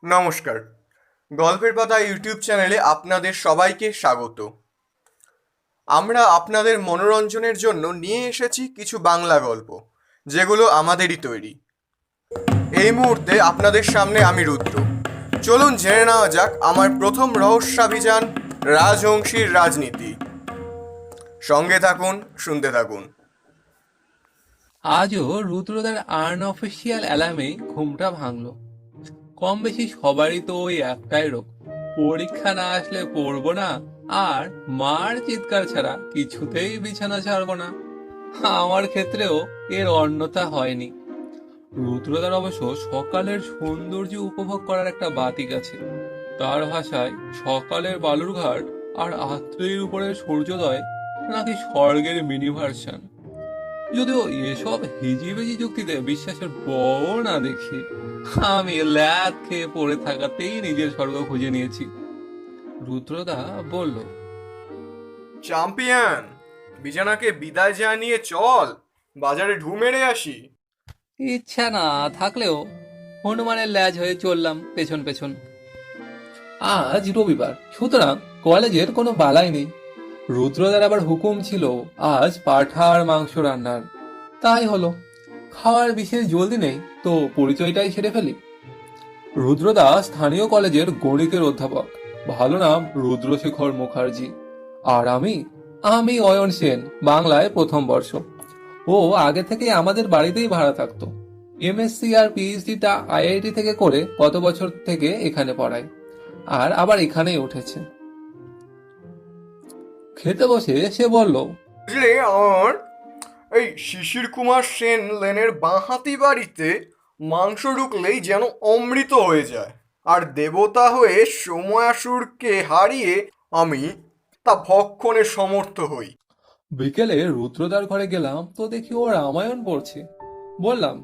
নমস্কার। গল্পের পাতা ইউটিউব চ্যানেলে আপনাদের সবাইকে স্বাগত। আমরা আপনাদের মনোরঞ্জনের জন্য নিয়ে এসেছি কিছু বাংলা গল্প, যেগুলো আমাদেরই তৈরি। এই মুহূর্তে আপনাদের সামনে আমি রুদ্র। চলুন জেনে নেওয়া যাক আমার প্রথম রহস্যাভিযান, রাজবংশীর রাজনীতি। সঙ্গে থাকুন, শুনতে থাকুন। আজও রুদ্রদার আনঅফিসিয়াল অ্যালার্মে ঘুমটা ভাঙলো। কম বেশি সবারই তো ওই একটাই রোগ, পরীক্ষা না আসলে পড়বো না, আর মার চিৎকার ছাড়া কিছুতেই বিছানা ছাড়বো না। আমার ক্ষেত্রেও এর অন্যথা হয়নি। রুদ্রদার অবশ্য সকালের সৌন্দর্য উপভোগ করার একটা বাতিক আছে। তার ভাষায় সকালের বালুরঘাট আর আত্রের উপরের সূর্যোদয় নাকি স্বর্গের মিনি ভার্সন। যদিও এসব হিজিবিজি যুক্তিতে বিশ্বাসের বড় না দেখি, আমি ল্যাদ খেয়ে পড়ে থাকাতেই নিজের স্বর্গ খুঁজে নিয়েছি। রুদ্রদা বলল, চ্যাম্পিয়ন, বিছানাকে বিদায় জানিয়ে চল, বাজারে ঢু মেরে আসি। ইচ্ছা না থাকলেও হনুমানের ল্যাজ হয়ে চললাম পেছন পেছন। আজ রবিবার, সুতরাং কলেজের কোনো বালাই নেই। রুদ্রদার আবার হুকুম ছিল আজ পাঁঠার মাংস রান্নার। তাই হলো। খাওয়ার বিশেষ জলদি নেই, তো পরিচয়টাই সেরে ফেলি। রুদ্রদা স্থানীয় কলেজের গণিতের অধ্যাপক, ভালো নাম রুদ্রশেখর মুখার্জি। আর আমি আমি অয়ন সেন, বাংলায় প্রথম বর্ষ। ও আগে থেকে আমাদের বাড়িতেই ভাড়া থাকতো। এমএসসি আর পিএইচডিটা আইআইটি থেকে করে কত বছর থেকে এখানে পড়ায়, আর আবার এখানেই উঠেছে। খেতে বসে সে বলল, বুঝলে, আমার এই শিশির কুমার সেন লেনের বাঁহাতি বাড়িতে মাংস ঢুকলেই যেন অমৃত হয়ে যায়। আর দেবতা হয়ে সোময়াসুরকে হারিয়ে আমি তা ভক্ষণে সমর্থ হই। বিকেলে রুদ্রদার ঘরে গেলাম তো দেখি ও রামায়ণ পড়ছে। বললাম,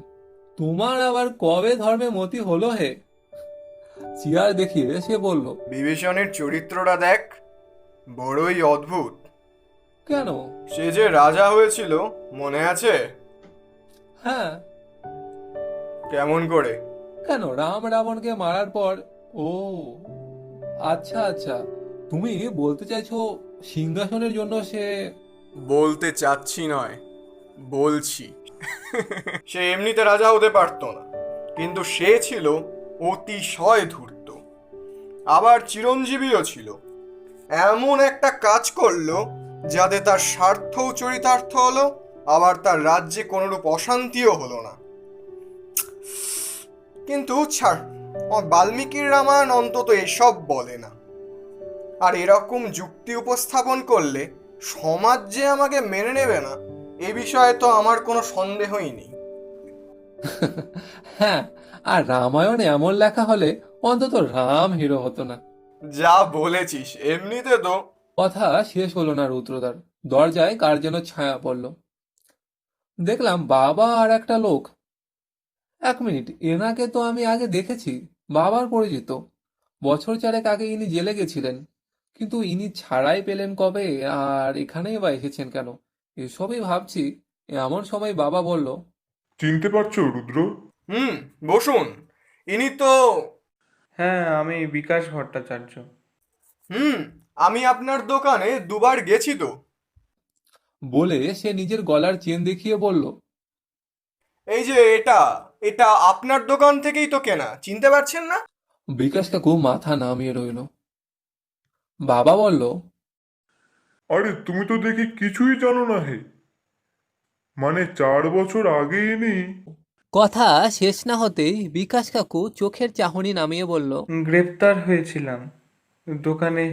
তোমার আবার কবে ধর্মে মতি হলো হে? চেয়ার দেখিয়ে সে বলল, বিভীষণের চরিত্রটা দেখ, বড়ই অদ্ভুত। কেন? সে যে রাজা হয়েছিল, মনে আছে? হ্যাঁ। কেমন করে? কেন, রাম রাবণকে মারার পর? ও আচ্ছা আচ্ছা, তুমি বলতে চাইছো সিংহাসনের জন্য সে? বলতে চাচ্ছি নয়, বলছি। সে এমনিতে রাজা হতে পারতো না, কিন্তু সে ছিল অতিশয় ধূর্ত। আবার চিরঞ্জীবীও ছিল। এমন একটা কাজ করলো যাতে তার স্বার্থও চরিতার্থ হলো, আবার তার রাজ্যে কোনোরূপ অশান্তিও হলো না। কিন্তু ছাড়, বাল্মীকির রামায়ণ অন্তত এসব বলে না। আর এরকম যুক্তি উপস্থাপন করলে সমাজ যে আমাকে মেনে নেবে না, এ বিষয়ে তো আমার কোনো সন্দেহই নেই। হ্যাঁ, আর রামায়ণ এমন লেখা হলে অন্তত রাম হিরো হতো না। যা বলেছিস, এমনিতে তো। কথা শেষ হলো না রুদ্রদার, দরজায় কার যেন ছায়া পড়ল। দেখলাম বাবা আর একটা লোক। এক মিনিট, এনাকে তো আমি আগে দেখেছি। বাবার পরিচিত। বছর চারেক আগে ইনি জেলে গেছিলেন। কিন্তু ইনি ছাড়াই পেলেন কবে, আর এখানেই বা এসেছেন কেন? এসবই ভাবছি, এমন সময় বাবা বলল, চিনতে পারছো রুদ্র? হুম, বসুন। ইনি তো। হ্যাঁ, আমি বিকাশ ভট্টাচার্য। হুম, আমি আপনার দোকানে দুবার গেছি তো। বলে সে নিজের গলার চেন দেখিয়ে বলল, এই যে এটা, এটা আপনার দোকান থেকেই তো কেনা, চিনতে পারছেন না? বিকাশ কাকু মাথা নামিয়ে রইল। বাবা বলল, আরে তুমি তো দেখি কিছুই জানো না হে। মানে 4 বছর আগে ইনি। কথা শেষ না হতেই বিকাশ কাকু চোখের চাহনি নামিয়ে বলল, গ্রেপ্তার হয়েছিলাম দোকানে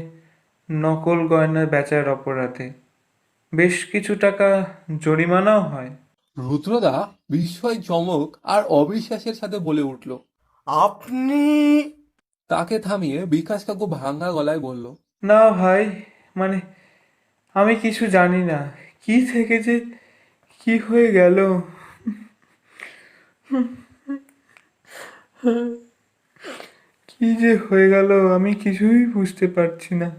নকল গয়না বেচার অপরাধে। বেশ কিছু টাকা জরিমানাও হয়। রুদ্রদা বিস্ময়, চমক আর অবিশ্বাসের সাথে বলে উঠল। আপনি? তাকে থামিয়ে বিকাশ কাকু ভাঙা গলায় বলল, না ভাই, মানে আমি কিছু জানি না। কি থেকে যে কি হয়ে গেল। কি যে হয়ে গেল আমি কিছুই বুঝতে পারছি না।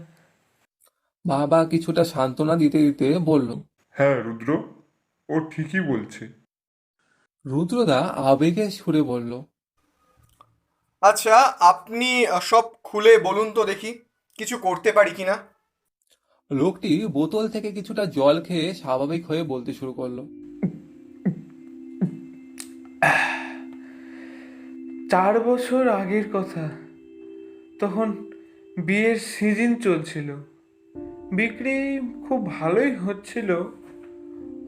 বাবা কিছুটা সান্ত্বনা দিতে দিতে বলল। হ্যাঁ রুদ্র, ও ঠিকই বলছে। রুদ্রদা আবেগের সুরে বলল, আচ্ছা, আপনি সব খুলে বলুন তো দেখি, কিছু করতে পারি কিনা। লোকটি বোতল থেকে কিছুটা জল খেয়ে স্বাভাবিক হয়ে বলতে শুরু করলো। 4 বছর আগের কথা। তখন বিয়ের সিজন চলছিল, বিক্রি খুব ভালোই হচ্ছিল।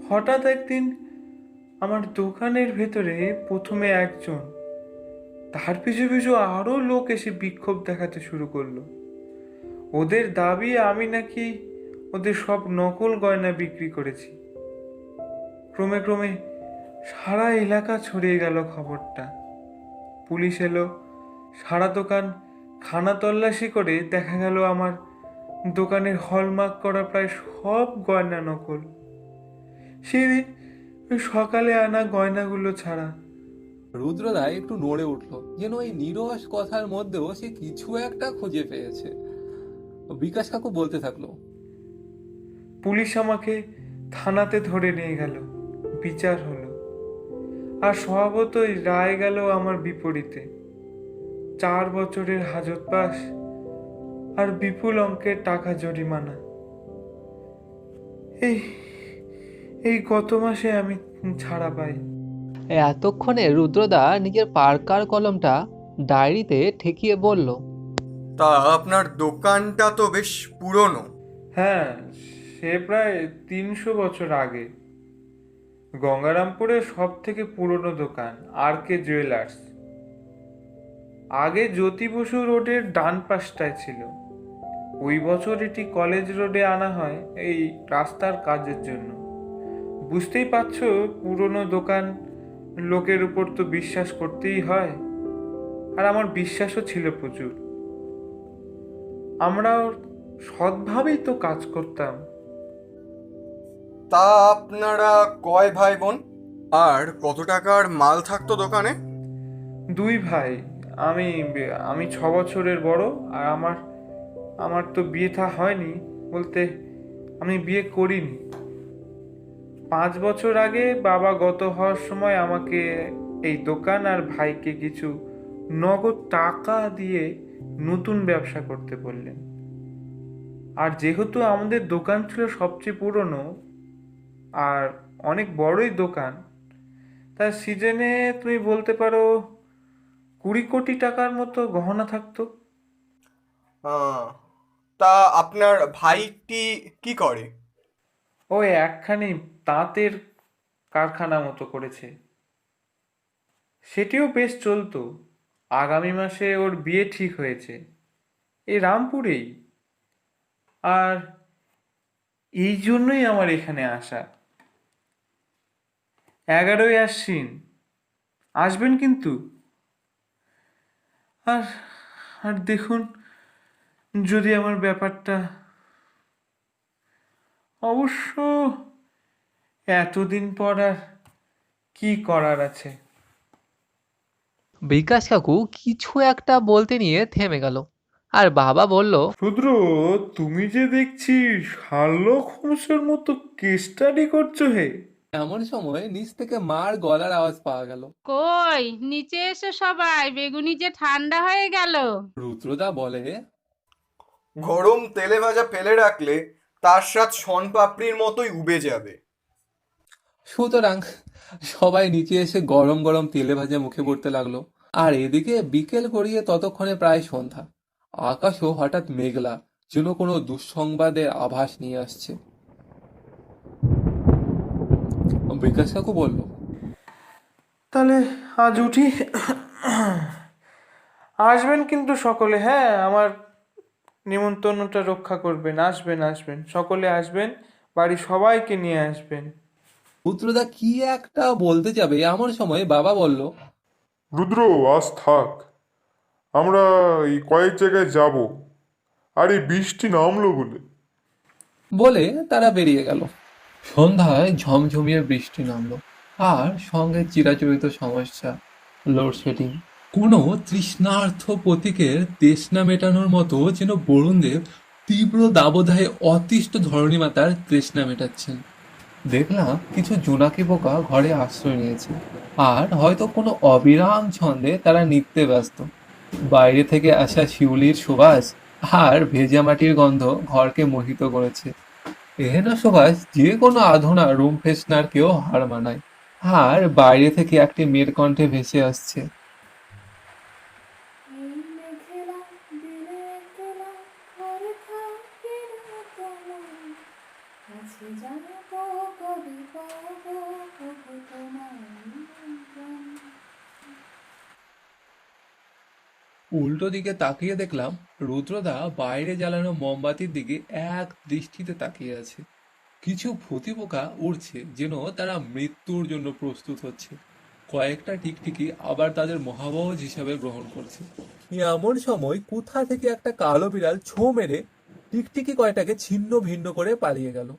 হঠাৎ একদিন আমার দোকানের ভেতরে প্রথমে একজন, তার পিছু পিছু আরো লোক এসে বিক্ষোভ দেখাতে শুরু করলো। ওদের দাবি আমি নাকি ওদের সব নকল গয়না বিক্রি করেছি। ক্রমে ক্রমে সারা এলাকা ছড়িয়ে গেল খবরটা। পুলিশ এলো, সারা দোকান খানা তল্লাশি করে দেখা গেল আমার দোকানের হলমার্ক করা প্রায় সব গয়না নকল। সেদিন ওই সকালে আনা গয়নাগুলো ছাড়া। রুদ্রদা একটু নড়ে উঠল, যেন এই নিরস কথার মধ্যেও সে কিছু একটা খুঁজে পেয়েছে। বিকাশ কাকু বলতে থাকলো। পুলিশ আমাকে থানাতে ধরে নিয়ে গেল, বিচার হলো, আর স্বভাবতই রায় গেল আমার বিপরীতে। 4 বছরের হাজতবাস আর বিপুল অঙ্কের টাকা জরিমানা। এই এই গত মাসে আমি ছাড়া পাই। এতক্ষণে রুদ্রদা নিজের পার্কার কলমটা ডায়েরিতে ঠেকিয়ে বলল, তা আপনার দোকানটা তো বেশ পুরনো। হ্যাঁ, সে প্রায় 300 বছর আগে। গঙ্গারামপুরের সব থেকে পুরনো দোকান আর.কে জুয়েলার্স। আগে জ্যোতি বসু রোডের ডান পাশটায় ছিল। ওই বছর এটি কলেজ রোডে আনা হয় এই রাস্তার কাজের জন্য। বুঝতেই পারছো, পুরনো দোকান, লোকের উপর তো বিশ্বাস করতেই হয়। আর আমার বিশ্বাসও ছিল প্রচুর। আমরা সৎভাবেই তো কাজ করতাম। তা আপনারা কয় ভাই বোন, আর কত টাকার মাল থাকতো দোকানে? 2 ভাই। আমি আমি 6 বছরের বড়। আর আমার আমার তো বিয়ে থা হয়নি, বলতে আমি বিয়ে করিনি। 5 বছর আগে বাবা গত হওয়ার সময় আমাকে এই দোকান আর ভাইকে কিছু নগদ টাকা দিয়ে নতুন ব্যবসা করতে বললেন। আর যেহেতু আমাদের দোকান ছিল সবচেয়ে পুরনো আর অনেক বড়ই দোকান, তার সিজনে তুমি বলতে পারো 20 কোটি টাকার মতো গহনা থাকতো। আহ, তা আপনার ভাইটি কি করে? ওই একখানি তাঁতের কারখানা মতো করেছে, সেটিও বেশ চলতো। আগামী মাসে ওর বিয়ে ঠিক হয়েছে, এই রামপুরেই। আর এই জন্যই আমার এখানে আসা। 11ই আশ্বিন আসবেন কিন্তু। আর আর দেখুন, যদি আমার ব্যাপারটা, অবশ্য এতদিন পর আর কি করার আছে। বিকাশ কাকু কিছু একটা বলতে নিয়ে থেমে গেল। আর বাবা বলল, রুদ্র, তুমি যে দেখছি শার্লক হোমসের মতো কেস স্টাডি করছো হে। এমন সময় নিচ থেকে মার গলার আওয়াজ পাওয়া গেল। কই, নিচে এসো সবাই, বেগুনি যে ঠান্ডা হয়ে গেল। রুদ্রদা বলে, গরম তেলে ভাজা ফেলে রাখলে তার স্বাদ শনপাপড়ির মতোই উবে যাবে। সুতরাং সবাই নিচে এসে গরম গরম তেলে ভাজা মুখে পড়তে লাগলো। আর এদিকে বিকেল গড়িয়ে ততক্ষণে প্রায় সন্ধ্যা। আকাশও হঠাৎ মেঘলা, যেন কোনো দুঃসংবাদের আভাস নিয়ে আসছে। বিকাশ কাকু বলল, তাহলে আজ উঠি। আসবেন কিন্তু সকলে, হ্যাঁ, আমার নিমন্ত্রণটা রক্ষা করবেন। আসবেন আসবেন, সকলে আসবেন, বাড়ির সবাইকে নিয়ে আসবেন। রুদ্রদা কি একটা বলতে যাবে এমন সময় বাবা বলল, রুদ্র, আজ থাক, আমরা এই কয়েক জায়গায় যাব, আর এই বৃষ্টি নামলো বলে। বলে তারা বেরিয়ে গেল। সন্ধ্যায় ঝমঝমিয়ে বৃষ্টি নামলো, আর সঙ্গে চিরাচরিত সমস্যা, লোডশেডিং। কোনো তৃষ্ণার্থ প্রতীকের তৃষ্ণা মেটানোর মতো যেন বরুণদেব তীব্র দাবদাহে অতিষ্ঠ ধরণীমাতার তৃষ্ণা মেটাচ্ছেন। দেখলাম কিছু জোনাকি পোকা ঘরে আশ্রয় নিয়েছে, আর হয়তো কোনো অবিরাম ছন্দে তারা নিত্যে ব্যস্ত। বাইরে থেকে আসা শিউলির সুবাস আর ভেজা মাটির গন্ধ ঘরকে মোহিত করেছে। এহেন সুবাস যে কোনো আধুনা রুম ফ্রেশনারকেও হার মানায়। আর বাইরে থেকে একটি মেয়ের কণ্ঠে ভেসে আসছে। এই মেঘেলা দিনে একলা ঘরে থাকি না তোমার কাছে যাবো কবে পাবো কবে তোমার প্রাণ। উল্টো দিকে তাকিয়ে দেখলাম রুদ্রদা বাইরে জ্বালানো মোমবাতির দিকে এক দৃষ্টিতে তাকিয়ে আছে। কিছু ফতিপোকা উড়ছে, যেন তারা মৃত্যুর জন্য প্রস্তুত হচ্ছে। কয়েকটা টিকটিকি আবার তাদের মহাবজ হিসাবে গ্রহণ করছে। এমন সময় কোথা থেকে একটা কালো বিড়াল ছো মেরে টিকটিকি কয়টাকে ছিন্ন ভিন্ন করে পালিয়ে গেল।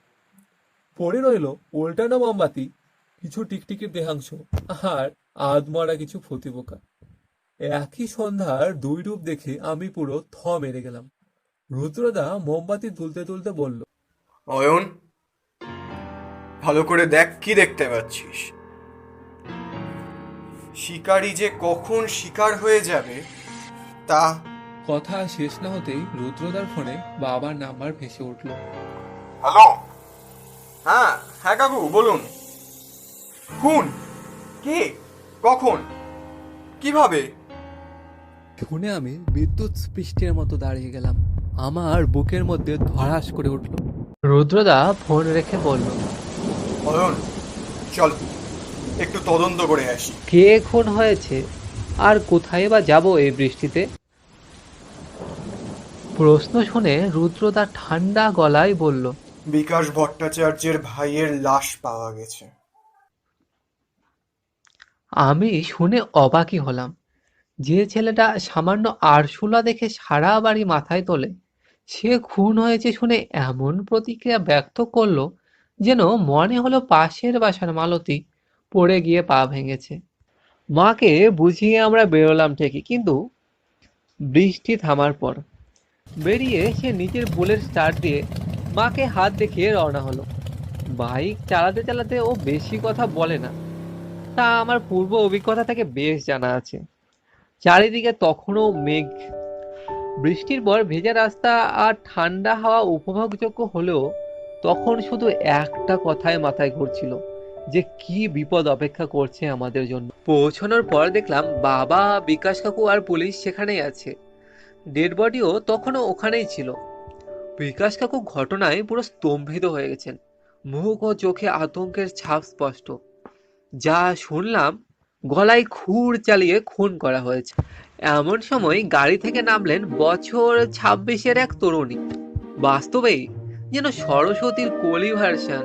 পড়ে রইল উল্টানো মোমবাতি, কিছু টিকটিকির দেহাংশ আর আধমরা কিছু ফতিপোকা। একই সন্ধ্যার দুই রূপ দেখে আমি পুরো থ মেরে গেলাম। রুদ্রদা মোমবাতি তুলতে তুলতে বলল, অয়ন, ভালো করে দেখ কি দেখতে পাচ্ছিস। শিকারী যে কখন শিকার হয়ে যাবে তা। কথা শেষ না হতেই রুদ্রদার ফোনে বাবার নাম্বার ভেসে উঠল। হ্যালো। হ্যাঁ হ্যাঁ কাকু বলুন। খুন? কে? কখন? কিভাবে? শুনে আমি বিদ্যুৎ স্পৃষ্টের মতো দাঁড়িয়ে গেলাম। আমার বুকের মধ্যে ধড়াস করে উঠল। রুদ্রদা ফোন রেখে বলল, অয়ন, চল একটু তদন্ত করে আসি। কে খুন হয়েছে আর কোথায় বা যাব এই বৃষ্টিতে? প্রশ্ন শুনে রুদ্রদা ঠান্ডা গলায় বলল, বিকাশ ভট্টাচার্যের ভাইয়ের লাশ পাওয়া গেছে। আমি শুনে অবাকই হলাম। যে ছেলেটা সামান্য আরশোলা দেখে সারা বাড়ি মাথায় তোলে, সে খুন হয়েছে শুনে এমন প্রতিক্রিয়া ব্যক্ত করলো যেন মনে হলো পাশের বাসার মালতী পড়ে গিয়ে পা ভেঙেছে। মাকে বুঝিয়ে আমরা বেরোলাম ঠিকই, কিন্তু বৃষ্টি থামার পর বেরিয়ে সে নিজের বুলেট স্টার্ট দিয়ে মাকে হাত দেখিয়ে রওনা হলো। বাইক চালাতে চালাতে ও বেশি কথা বলে না, তা আমার পূর্ব অভিজ্ঞতা থেকে বেশ জানা আছে। চারিদিকে তখনও মেঘ। বৃষ্টির পর ভেজা রাস্তা আর ঠান্ডা হাওয়া উপভোগযোগ্য হলেও তখন শুধু একটা কথাই মাথায় ঘুরছিল, যে কি বিপদ অপেক্ষা করছে আমাদের জন্য। পৌঁছানোর পর দেখলাম বাবা, বিকাশ কাকু আর পুলিশ সেখানেই আছে। ডেড বডিও তখনও ওখানেই ছিল। বিকাশ কাকু ঘটনায় পুরো স্তম্ভিত হয়ে গেছেন, মুখ ও চোখে আতঙ্কের ছাপ স্পষ্ট। যা শুনলাম, গলায় খুর চালিয়ে খুন করা হয়েছে। এমন সময় গাড়ি থেকে নামলেন বছর 26-এর এক তরুণী। বাস্তবেই যেন সরস্বতীর কলি ভার্সন।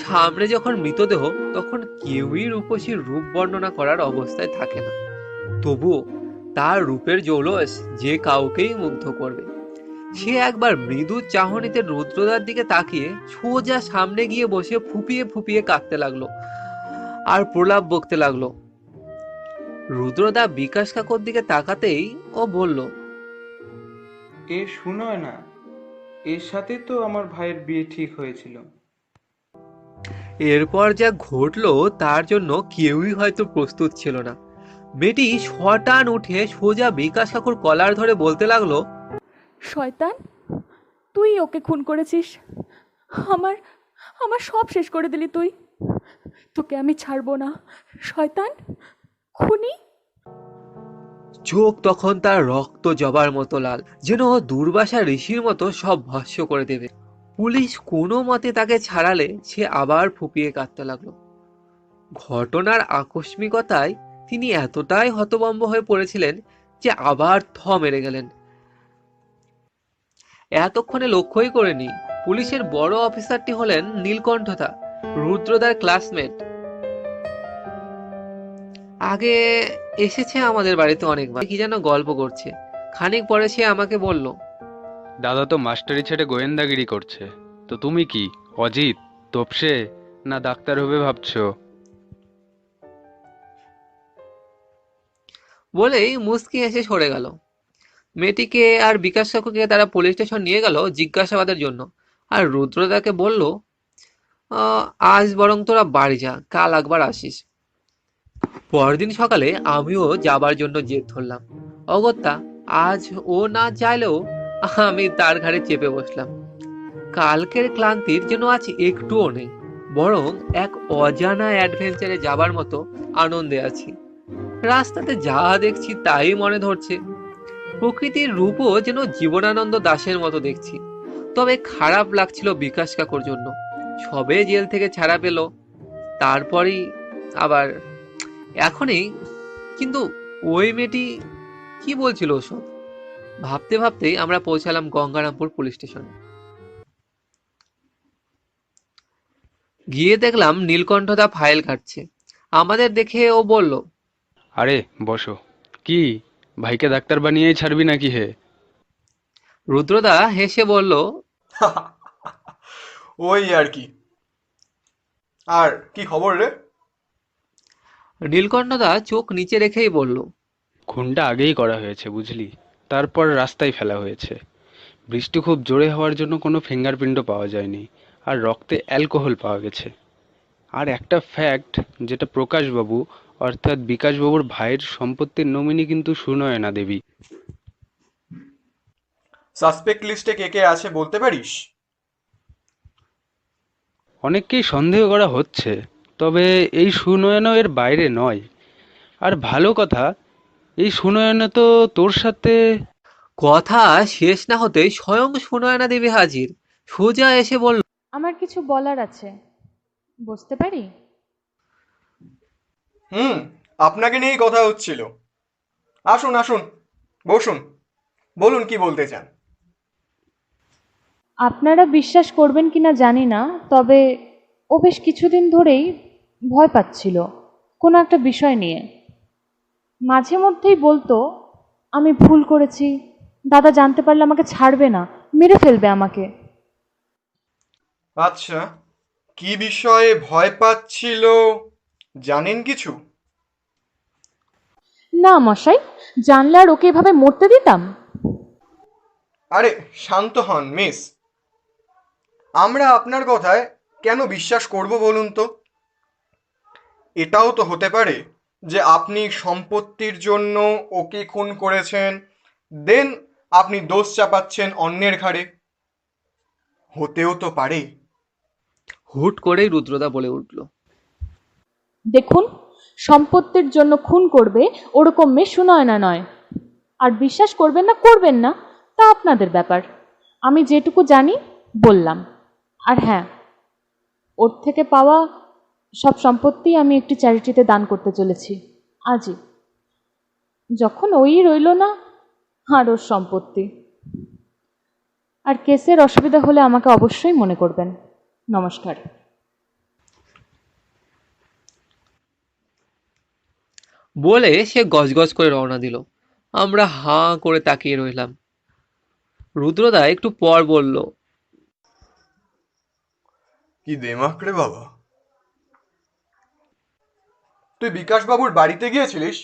সামনে যখন মৃতদেহ, তখন কেউই রূপসীর রূপ বর্ণনা করার অবস্থায় থাকে না। তবুও তার রূপের জৌলস যে কাউকেই মুগ্ধ করবে। সে একবার মৃদু চাহনিতে রুদ্রদার দিকে তাকিয়ে সোজা সামনে গিয়ে বসে ফুপিয়ে ফুপিয়ে কাঁদতে লাগলো আর প্রলাপ বকতে লাগলো। রুদ্রদা বিকাশ কাকুর দিকে তাকাতেই ও বলল, এ শুনোয় না, এর সাথে তো আমার ভাইয়ের বিয়ে ঠিক হয়েছিল। এরপর যা ঘটলো তার জন্য কেউই হয়তো প্রস্তুত ছিল না। মেয়েটি শটান উঠে সোজা বিকাশ কাকুর কলার ধরে বলতে লাগলো, শয়তান, তুই ওকে খুন করেছিস। আমার আমার সব শেষ করে দিলি তুই। তোকে আমি ছাড়বো না, শয়তান, খুনি। চোখ তখন তার রক্ত জবার মতো লাল, যেন দুর্বাসা ঋষির মতো সব ভস্ম করে দেবে। পুলিশ কোনো মতে তাকে ছাড়ালে সে আবার ফুপিয়ে কাঁদতে লাগলো। ঘটনার আকস্মিকতায় তিনি এতটাই হতভম্ব হয়ে পড়েছিলেন যে আবার থ মেরে গেলেন। এতক্ষণে লক্ষ্যই করেনি পুলিশের বড় অফিসারটি হলেন নীলকণ্ঠদা, রুদ্রদার ক্লাসমেট। আগে এসেছে আমাদের বাড়িতে অনেকবার, কি যেন গল্প করছে। খানিক পরে সে আমাকে বলল, দাদা তো মাস্টারি ছেড়ে গোয়েন্দাগিরি করছে, তো তুমি কি অজিত, তোপসে, না ডাক্তার হবে ভাবছো? বলেই মুচকি এসে সরে গেল। মেয়েটিকে আর বিকাশ কাকুকে তারা পুলিশ স্টেশন নিয়ে গেল জিজ্ঞাসাবাদের জন্য। আর রুদ্রদাকে বলল, আজ বরং তোরা বাড়ি যা, কাল একবার আসিস। পরদিন সকালে আমিও যাবার জন্য জেদ ধরলাম। অগত্যা আজ ও না চাইলেও আমি তার ঘাড়ে চেপে বসলাম। কালকের ক্লান্তির যেন আজ একটুও নেই, বরং এক অজানা অ্যাডভেঞ্চারে যাবার মতো আনন্দে আছি। রাস্তাতে যা দেখছি তাই মনে ধরছে। প্রকৃতির রূপও যেন জীবনানন্দ দাশের মতো দেখছি। তবে খারাপ লাগছিল বিকাশ কাকুর জন্য। সবে জেল থেকে ছাড়া পেল, তারপরই আবার এখনই। কিন্তু ওই মেয়েটি কি বলছিল ওসব? ভাবতে ভাবতেই আমরা পৌঁছালাম গঙ্গারামপুর পুলিশ স্টেশনে। গিয়ে দেখলাম নীলকণ্ঠদা ফাইল ঘাঁটছে। আমাদের দেখে ও বলল, আরে বসো। কি, ভাইকে ডাক্তার বানিয়েই ছাড়বি নাকি হে? রুদ্রদা হেসে বলল, ওই আর কি। আর কি খবর রে? নীলকণ্ঠদা চোখ নিচে রেখেই বলল, খুনটা আগেই করা হয়েছে বুঝলি, তারপর রাস্তায় ফেলা হয়েছে। বৃষ্টি খুব জোরে হওয়ার জন্য কোনো ফিঙ্গারপ্রিন্টও পাওয়া যায়নি, আর রক্তে অ্যালকোহল পাওয়া গেছে। আর একটা ফ্যাক্ট, যেটা প্রকাশবাবু অর্থাৎ বিকাশবাবুর ভাইয়ের সম্পত্তির নমিনি কিন্তু সুনয়না দেবী। সাসপেক্ট লিস্টে কে কে আছে বলতে পারিস? অনেককেই সন্দেহ করা হচ্ছে, তবে এই সুনয়না এর বাইরে নয়। আর ভালো কথা, এই সুনয়না তো তোর সাথে। কথা শেষ না হতেই স্বয়ং সুনয়না দেবী হাজির। সোজা এসে বলল, আমার কিছু বলার আছে, বুঝতে পারি? আপনাকে নিয়েই কথা হচ্ছিল। আসুন আসুন, বসুন, বলুন কি বলতে চান। আপনারা বিশ্বাস করবেন কিনা জানি না, তবে ও বেশ কিছুদিন ধরেই ভয় পাচ্ছিল কোনো একটা বিষয় নিয়ে। মাঝে মধ্যেই বলতো, আমি ভুল করেছি, দাদা জানতে পারলে আমাকে ছাড়বে না, মেরে ফেলবে আমাকে। আচ্ছা, কি বিষয়ে ভয় পাচ্ছিল জানেন কিছু? না মশাই, জানলে আর ওকে এভাবে মরতে দিতাম? আরে শান্ত হন মিস। আমরা আপনার কথায় কেন বিশ্বাস করব বলুন তো? এটাও তো হতে পারে যে আপনি সম্পত্তির জন্য ওকে খুন করেছেন, দেন আপনি দোষ চাপাচ্ছেন অন্যের ঘাড়ে। হতেও তো পারে। হুট করেই রুদ্রদা বলে উঠল, দেখুন, সম্পত্তির জন্য খুন করবে ওরকম মেয়ে সুনয়না নয়। আর বিশ্বাস করবেন না করবেন না তা আপনাদের ব্যাপার। আমি যেটুকু জানি বললাম। আর হ্যাঁ, ওর থেকে পাওয়া সব সম্পত্তি আমি একটি চ্যারিটিতে দান করতে চলেছি আজই, যখন ওই রইল না আর ওর সম্পত্তি। আর কেসের অসুবিধা হলে আমাকে অবশ্যই মনে করবেন। নমস্কার। বলে সে গজগজ করে রওনা দিল। আমরা হাঁ করে তাকিয়ে রইলাম। রুদ্রদা একটু পর বলল, কি দেমাক রে বাবা। তুই বিকাশবাবুর বাড়িতে গিয়েছিলিস?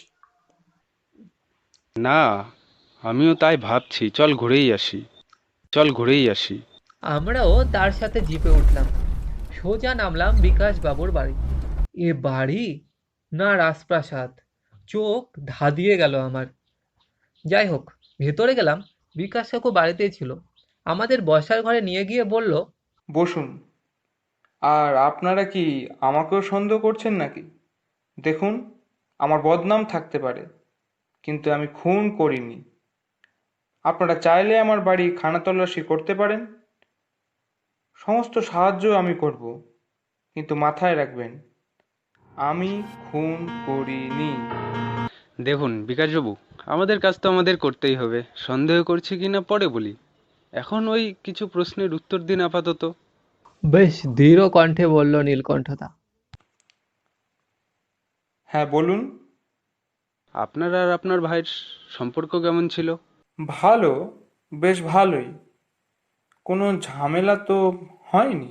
না, আমিও তাই ভাবছি, চল ঘুরেই আসি, চল ঘুরেই আসি। আমরাও তার সাথে জিপে উঠলাম। সোজা নামলাম বিকাশ বাবুর বাড়ি। এ বাড়ি না রাজপ্রাসাদ, চোখ ধাঁধিয়ে গেল আমার। যাই হোক, ভেতরে গেলাম। বিকাশ কাকু বাড়িতেই ছিল। আমাদের বসার ঘরে নিয়ে গিয়ে বলল, বসুন। আর আপনারা কি আমাকেও সন্দেহ করছেন নাকি? দেখুন, আমার বদনাম থাকতে পারে, কিন্তু আমি খুন করিনি। আপনারা চাইলে আমার বাড়ি খানাতল্লাশি করতে পারেন, সমস্ত সাহায্য আমি করব, কিন্তু মাথায় রাখবেন, আমি খুন করিনি। দেখুন বিকাশবাবু, আমাদের কাজ তো আমাদের করতেই হবে। সন্দেহ করছি কি না পরে বলি, এখন ওই কিছু প্রশ্নের উত্তর দিন আপাতত। বেশ দৃঢ় কণ্ঠে বলল নীলকণ্ঠদা। হ্যাঁ বলুন। আপনার আর আপনার ভাইয়ের সম্পর্ক কেমন ছিল? ভালো, বেশ ভালোই। কোনো ঝামেলা তো হয়নি।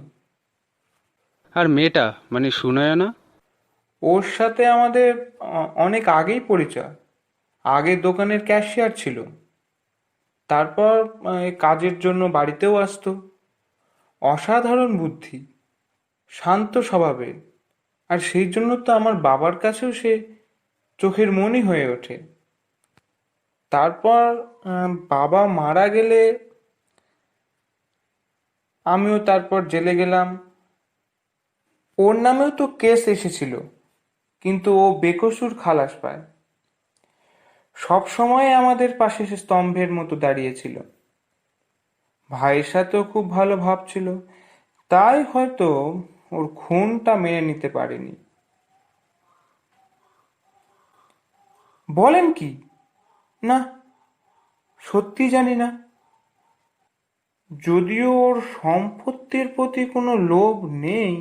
আর মেয়েটা মানে সুনয়না? ওর সাথে আমাদের অনেক আগেই পরিচয়। আগে দোকানের ক্যাশিয়ার ছিল, তারপর এই কাজের জন্য বাড়িতেও আসতো। অসাধারণ বুদ্ধি, শান্ত স্বভাবের, আর সেই জন্য তো আমার বাবার কাছেও সে চোখের মনি হয়ে ওঠে। তারপর বাবা মারা গেলে আমিও তারপর জেলে গেলাম। ওর নামেও তো কেস এসেছিল, কিন্তু ও বেকসুর খালাস পায়। সব সময় আমাদের পাশে সে স্তম্ভের মতো দাঁড়িয়েছিল। ভাইয়ের সাথেও খুব ভালো ভাব ছিল, তাই হয়তো ওর খুনটা মেনে নিতে পারেনি। বলেন কি? না, সত্যি জানি না। যদিও ওর সম্পত্তির প্রতি কোনো লোভ নেই।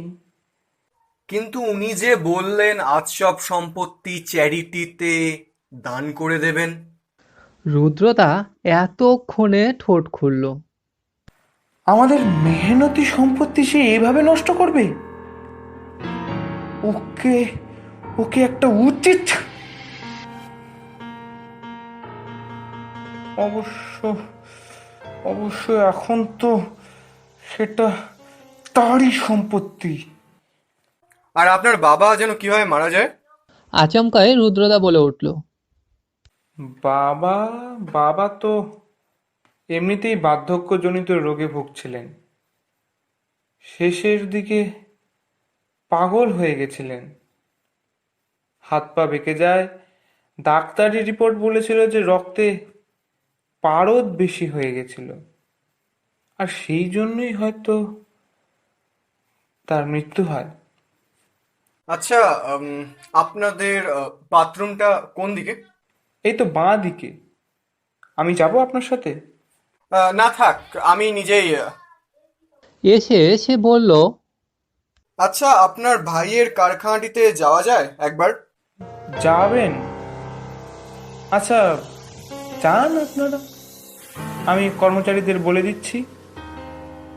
কিন্তু উনি যে বললেন আজ সব সম্পত্তি চ্যারিটিতে দান করে দেবেন। রুদ্রদা এতক্ষণে ঠোঁট খুলল। আমাদের মেহনতি সম্পত্তি সে এভাবে নষ্ট করবে? ওকে ওকে একটা উচিত। অবশ্য অবশ্য এখন তো সেটা তারই সম্পত্তি। আর আপনার বাবা যেন কিভাবে মারা যায়? আচমকায় রুদ্রদা বলে উঠল। বাবা বাবা তো এমনিতেই বার্ধক্যজনিত রোগে ভুগছিলেন। শেষের দিকে পাগল হয়ে গেছিলেন, হাত পা বেঁকে যায়। ডাক্তারি রিপোর্ট বলেছিল যে রক্তে পারদ বেশি হয়ে গেছিল, আর সেই জন্যই হয়তো তার মৃত্যু হয়। আচ্ছা, আপনাদের বাথরুমটা কোন দিকে? এই তো বাঁ দিকে। আমি যাব আপনার সাথে? না থাক, আমি নিজেই এসে সে বলল, আচ্ছা, আপনার ভাইয়ের কারখানাটিতে যাওয়া যায় একবার? যাবেন? আচ্ছা, যান আপনারা। আমি কর্মচারীদের বলে দিচ্ছি।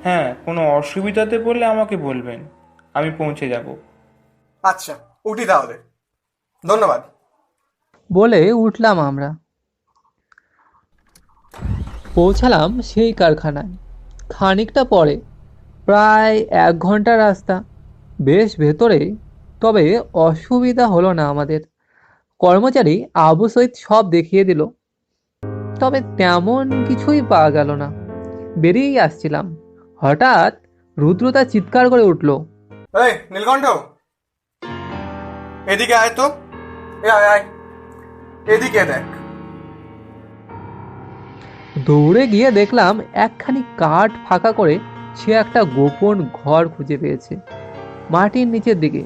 হ্যাঁ, কোনো অসুবিধাতে পড়লে আমাকে বলবেন, আমি পৌঁছে যাব। আচ্ছা, উঠি তাহলে। ধন্যবাদ। বলে উঠলাম আমরা। পৌঁছালাম সেই কারখানায় খানিকটা পরে। প্রায় 1 ঘন্টা রাস্তা, বেশ ভেতরে। তবে অসুবিধা হলো না আমাদের। কর্মচারী আবু সৈদ সব দেখিয়ে দিল, তবে তেমন কিছুই পাওয়া গেল না। বেরিয়েই আসছিলাম, হঠাৎ রুদ্রতা চিৎকার করে উঠল, এই নীলকণ্ঠ, এদিকে আয় তো। আয় আয়, এদিকে দেখ। দৌড়ে গিয়ে দেখলাম একখানি কাঠ ফাঁকা করে সে একটা গোপন ঘর খুঁজে পেয়েছে মাটির নিচের দিকে।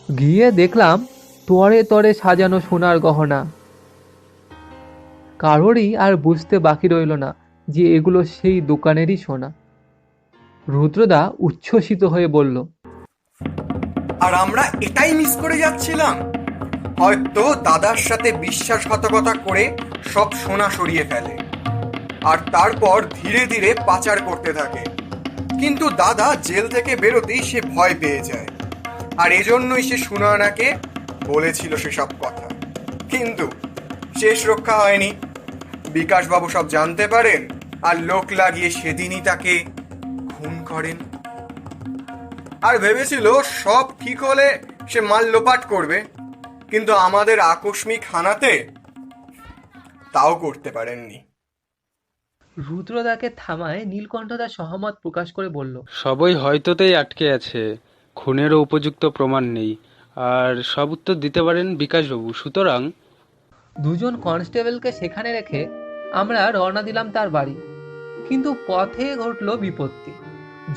গিয়ে দেখলাম তরে তরে সাজানো সোনার গহনা। কারোরই আর বুঝতে বাকি রইল না যে এগুলো সেই দোকানেরই সোনা। রুদ্রদা উচ্ছ্বসিত হয়ে বলল, আর আমরা এটাই মিস করে যাচ্ছিলাম। হয়তো দাদার সাথে বিশ্বাসঘাতকতা করে সব সোনা সরিয়ে ফেলে, আর তারপর ধীরে ধীরে পাচার করতে থাকে। কিন্তু দাদা জেল থেকে বেরোতেই সে ভয় পেয়ে যায়, আর এজন্যই সে সুনয়নাকে বলেছিল সেসব কথা। কিন্তু শেষ রক্ষা হয়নি। বিকাশবাবু সব জানতে পারেন, আর লোক লাগিয়ে সেদিনই তাকে খুন করেন। আর ভেবেছিল সব ঠিক হলে সে মাল লোপাট করবে, কিন্তু আমাদের আকস্মিক হানাতে তাও করতে পারেননি। রুদ্রদাকে থামায় নীলকণ্ঠদা সহমত প্রকাশ করে বলল, সবই হয়তোতেই আটকে আছে, খুনেরও উপযুক্ত প্রমাণ নেই, আর সব উত্তর দিতে পারেন বিকাশবাবু। সুতরাং দুজন কনস্টেবলকে সেখানে রেখে আমরা রওনা দিলাম তার বাড়ি। কিন্তু পথে ঘটল বিপত্তি।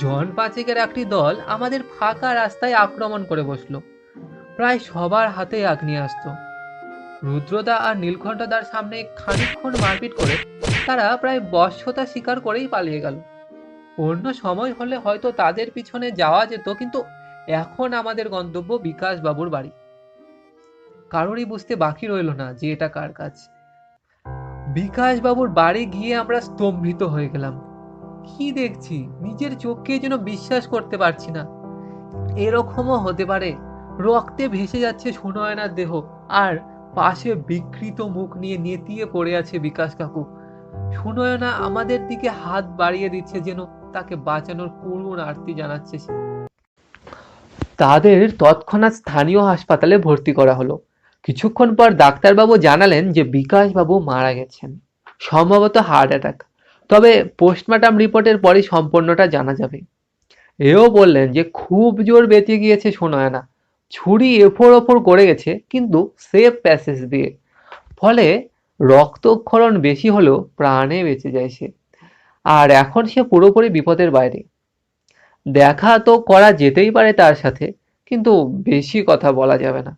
জন পাঁচেকের একটি দল আমাদের ফাঁকা রাস্তায় আক্রমণ করে বসলো। প্রায় সবার হাতে আগ্নেয়াস্ত্র। রুদ্রদা আর নীলকণ্ঠদার সামনে খানিকক্ষণ মারপিট করে তারা প্রায় বশ্যতা স্বীকার করেই পালিয়ে গেল। অন্য সময় হলে হয়তো তাদের পিছনে যাওয়া যেত, কিন্তু এখন আমাদের গন্তব্য বিকাশবাবুর বাড়ি। কারোরই বুঝতে বাকি রইল না যে এটা কার কাজ। বিকাশবাবুর বাড়ি গিয়ে আমরা স্তম্ভিত হয়ে গেলাম। কি দেখছি নিজের চোখকে যেন বিশ্বাস করতে পারছি না। এরকমও হতে পারে? রক্তে ভেসে যাচ্ছে সুনয়নার দেহ, আর পাশে বিকৃত মুখ নিয়ে নেতিয়ে পড়ে আছে বিকাশ কাকু। সুনয়না আমাদের দিকে হাত বাড়িয়ে দিচ্ছে, যেন তাকে বাঁচানোর করুণ আরতি জানাচ্ছে সে। তাদের তৎক্ষণাৎ স্থানীয় হাসপাতালে ভর্তি করা হলো, কিছুক্ষণ পর ডাক্তারবাবু জানালেন যে বিকাশবাবু মারা গেছেন, সম্ভবত হার্ট অ্যাটাক। তবে পোস্টমর্টম রিপোর্টের পরই সম্পূর্ণটা জানা যাবে। এও বললেন যে খুব জোর বেঁচে গিয়েছে সুনয়না, ছুরি এফোড় ওফোড় করে গেছে কিন্তু সেফ প্যাসেজ দিয়ে, ফলে রক্তক্ষরণ বেশি হলেও প্রাণে বেঁচে যায় সে। আর এখন সে পুরোপুরি বিপদের বাইরে। দেখা তো করা যেতেই পারে তার সাথে, কিন্তু বেশি কথা বলা যাবে না।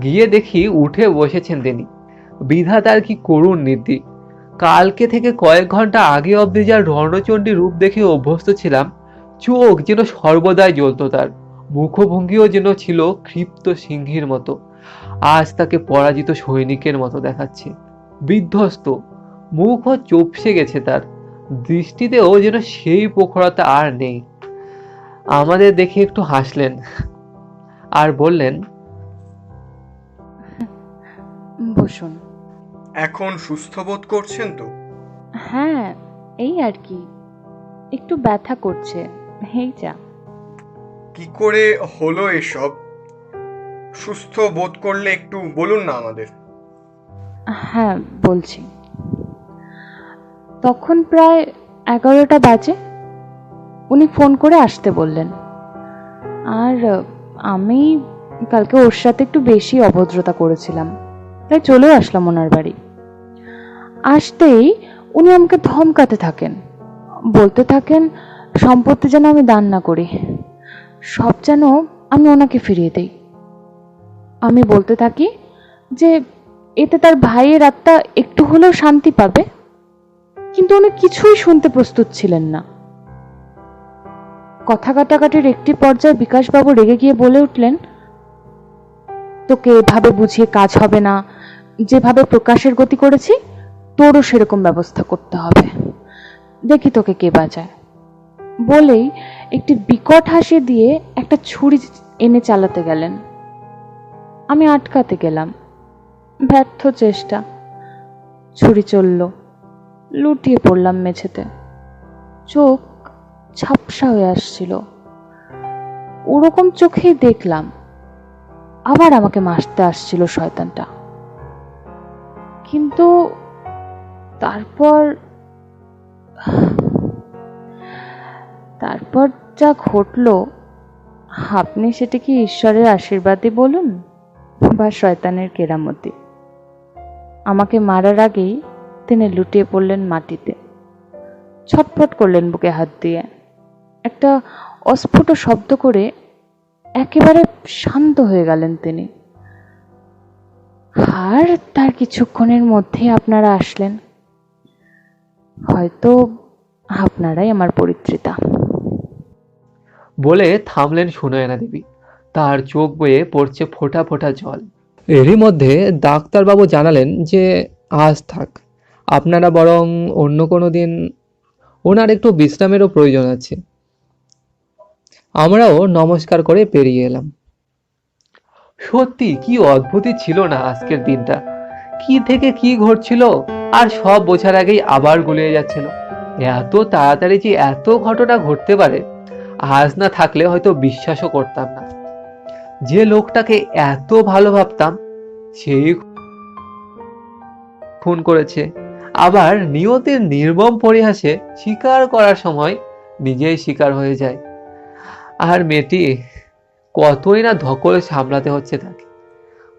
গিয়ে দেখি উঠে বসেছেন তিনি। বিধাতার কি করুণ নীতি! কালকে থেকে কয়েক ঘন্টা আগে অবধি যা রণচণ্ডী রূপ দেখে অভ্যস্ত ছিলাম, চোখ যেন সর্বদাই জ্বলত, তার মুখভঙ্গিও যেন ছিল ক্ষিপ্ত সিংহীর মতো। আজ তাকে পরাজিত সৈনিকের মতো দেখাচ্ছে, বিধ্বস্ত, মুখও চুপসে গেছে তার, দৃষ্টিতেও যেন সেই প্রখরতা আর নেই। আমাদের দেখে একটু হাসলেন আর বললেন, বসুন। এখন সুস্থ বোধ করছেন তো? হ্যাঁ, এই আর কি, একটু ব্যথা করছে, এই যা। কি করে হলো এসব? সুস্থ বোধ করলে একটু বলুন না আমাদের। হ্যাঁ, বলছি। তখন প্রায় 11টা বাজে উনি ফোন করে আসতে বললেন। আর আমি কালকে ওর সাথে একটু বেশি অভদ্রতা করেছিলাম, তাই চলেও আসলাম ওনার বাড়ি। আসতেই উনি আমাকে ধমকাতে থাকেন, বলতে থাকেন সম্পত্তি যেন আমি দান না করি, সব যেন আমি ওনাকে ফিরিয়ে দেই। আমি বলতে থাকি যে এতে তার ভাইয়ের আত্মা একটু হলেও শান্তি পাবে, কিন্তু উনি কিছুই শুনতে প্রস্তুত ছিলেন না। কথা কাটাকাটির একটি পর্যায়ে বিকাশবাবু রেগে গিয়ে বলে উঠলেন, তোকে এভাবে বুঝিয়ে কাজ হবে না, যেভাবে প্রকাশের গতি করেছি তোরও সেরকম ব্যবস্থা করতে হবে, দেখি তোকে কে বাঁচায়। বলেই একটি বিকট হাসি দিয়ে একটা ছুরি এনে চালাতে গেলেন। আমি আটকাতে গেলাম, ব্যর্থ চেষ্টা, ছুরি চলল, লুটিয়ে পড়লাম মেঝেতে। চোখ ঝাপসা হয়ে আসছিল, ওরকম চোখেই দেখলাম আবার আমাকে মারতে আসছিল শয়তানটা। কিন্তু তারপর যা ঘটলো, আপনি সেটা কি ঈশ্বরের আশীর্বাদই বলুন বা শয়তানের কেরামতি। আমাকে মারার আগেই তিনি লুটিয়ে পড়লেন মাটিতে, ছটফট করলেন বুকে হাত দিয়ে, একটা অস্ফুট শব্দ করে একেবারে শান্ত হয়ে গেলেন তিনি। আর তার কিছুক্ষণের মধ্যেই আপনারা আসলেন, হয়তো আপনারাই আমার পরিত্রিতা। বলে থামলেন সুনয়না দেবী, তার চোখ বেয়ে পড়ছে ফোঁটা ফোঁটা জল। এরই মধ্যে ডাক্তারবাবু জানালেন যে আজ থাক, আপনারা বরং অন্য কোনো দিন, ওনার একটু বিশ্রামেরও প্রয়োজন আছে। আমরাও নমস্কার করে পেরিয়ে এলাম। সত্যি কি অদ্ভুতই ছিল না আজকের দিনটা, কি থেকে কি ঘটছিল আর সব বোঝার আগেই আবার গুলিয়ে যাচ্ছিল। এত তাড়াতাড়ি যে এত ঘটনা ঘটতে পারে, আজ না থাকলে হয়তো বিশ্বাসও করতাম না। যে লোকটাকে এত ভালো ভাবতাম সেই খুন করেছে, আবার নিয়তির নির্মম পরিহাসে স্বীকার করার সময় নিজেই শিকার হয়ে যায়। আর মেয়েটি কতই না ধকল সামলাতে হচ্ছে তাকে,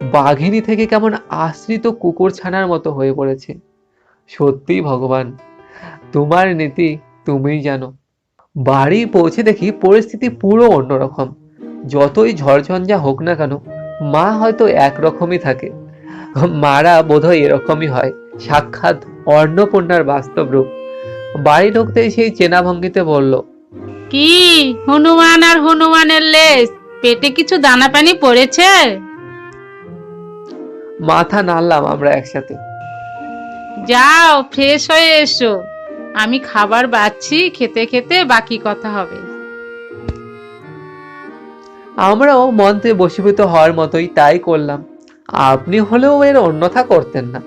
বাঘিনী থেকে কেমন আশ্রিত কুকুর ছানার মতো হয়ে পড়েছে। সত্যি ভগবান, তোমার নীতি তুমিই জানো। বাড়ি পৌঁছে দেখি পরিস্থিতি পুরো অন্যরকম। যতই ঝড়ঝঞ্ঝা হোক না কেন, মা হয়তো একরকমই থাকে, মারা বোধহয় এরকমই হয়, সাক্ষাৎ অন্নপূর্ণার বাস্তব রূপ। বাড়ি ঢুকতেই সেই চেনা ভঙ্গিতে বলল, কি হনুমান আর হনুমানের লেজ, পেটে কিছু দানা পানি পড়েছে? মাথা নাড়লাম আমরা একসাথে। যাও ফ্রেশ হয়ে এসো, আমি খাবার বাড়ছি, খেতে খেতে বাকি কথা হবে। আমরাও মন্ত্রে বশীভূত হওয়ার মতোই তাই করলাম। আপনি হলেও এর অন্যথা করতেন না।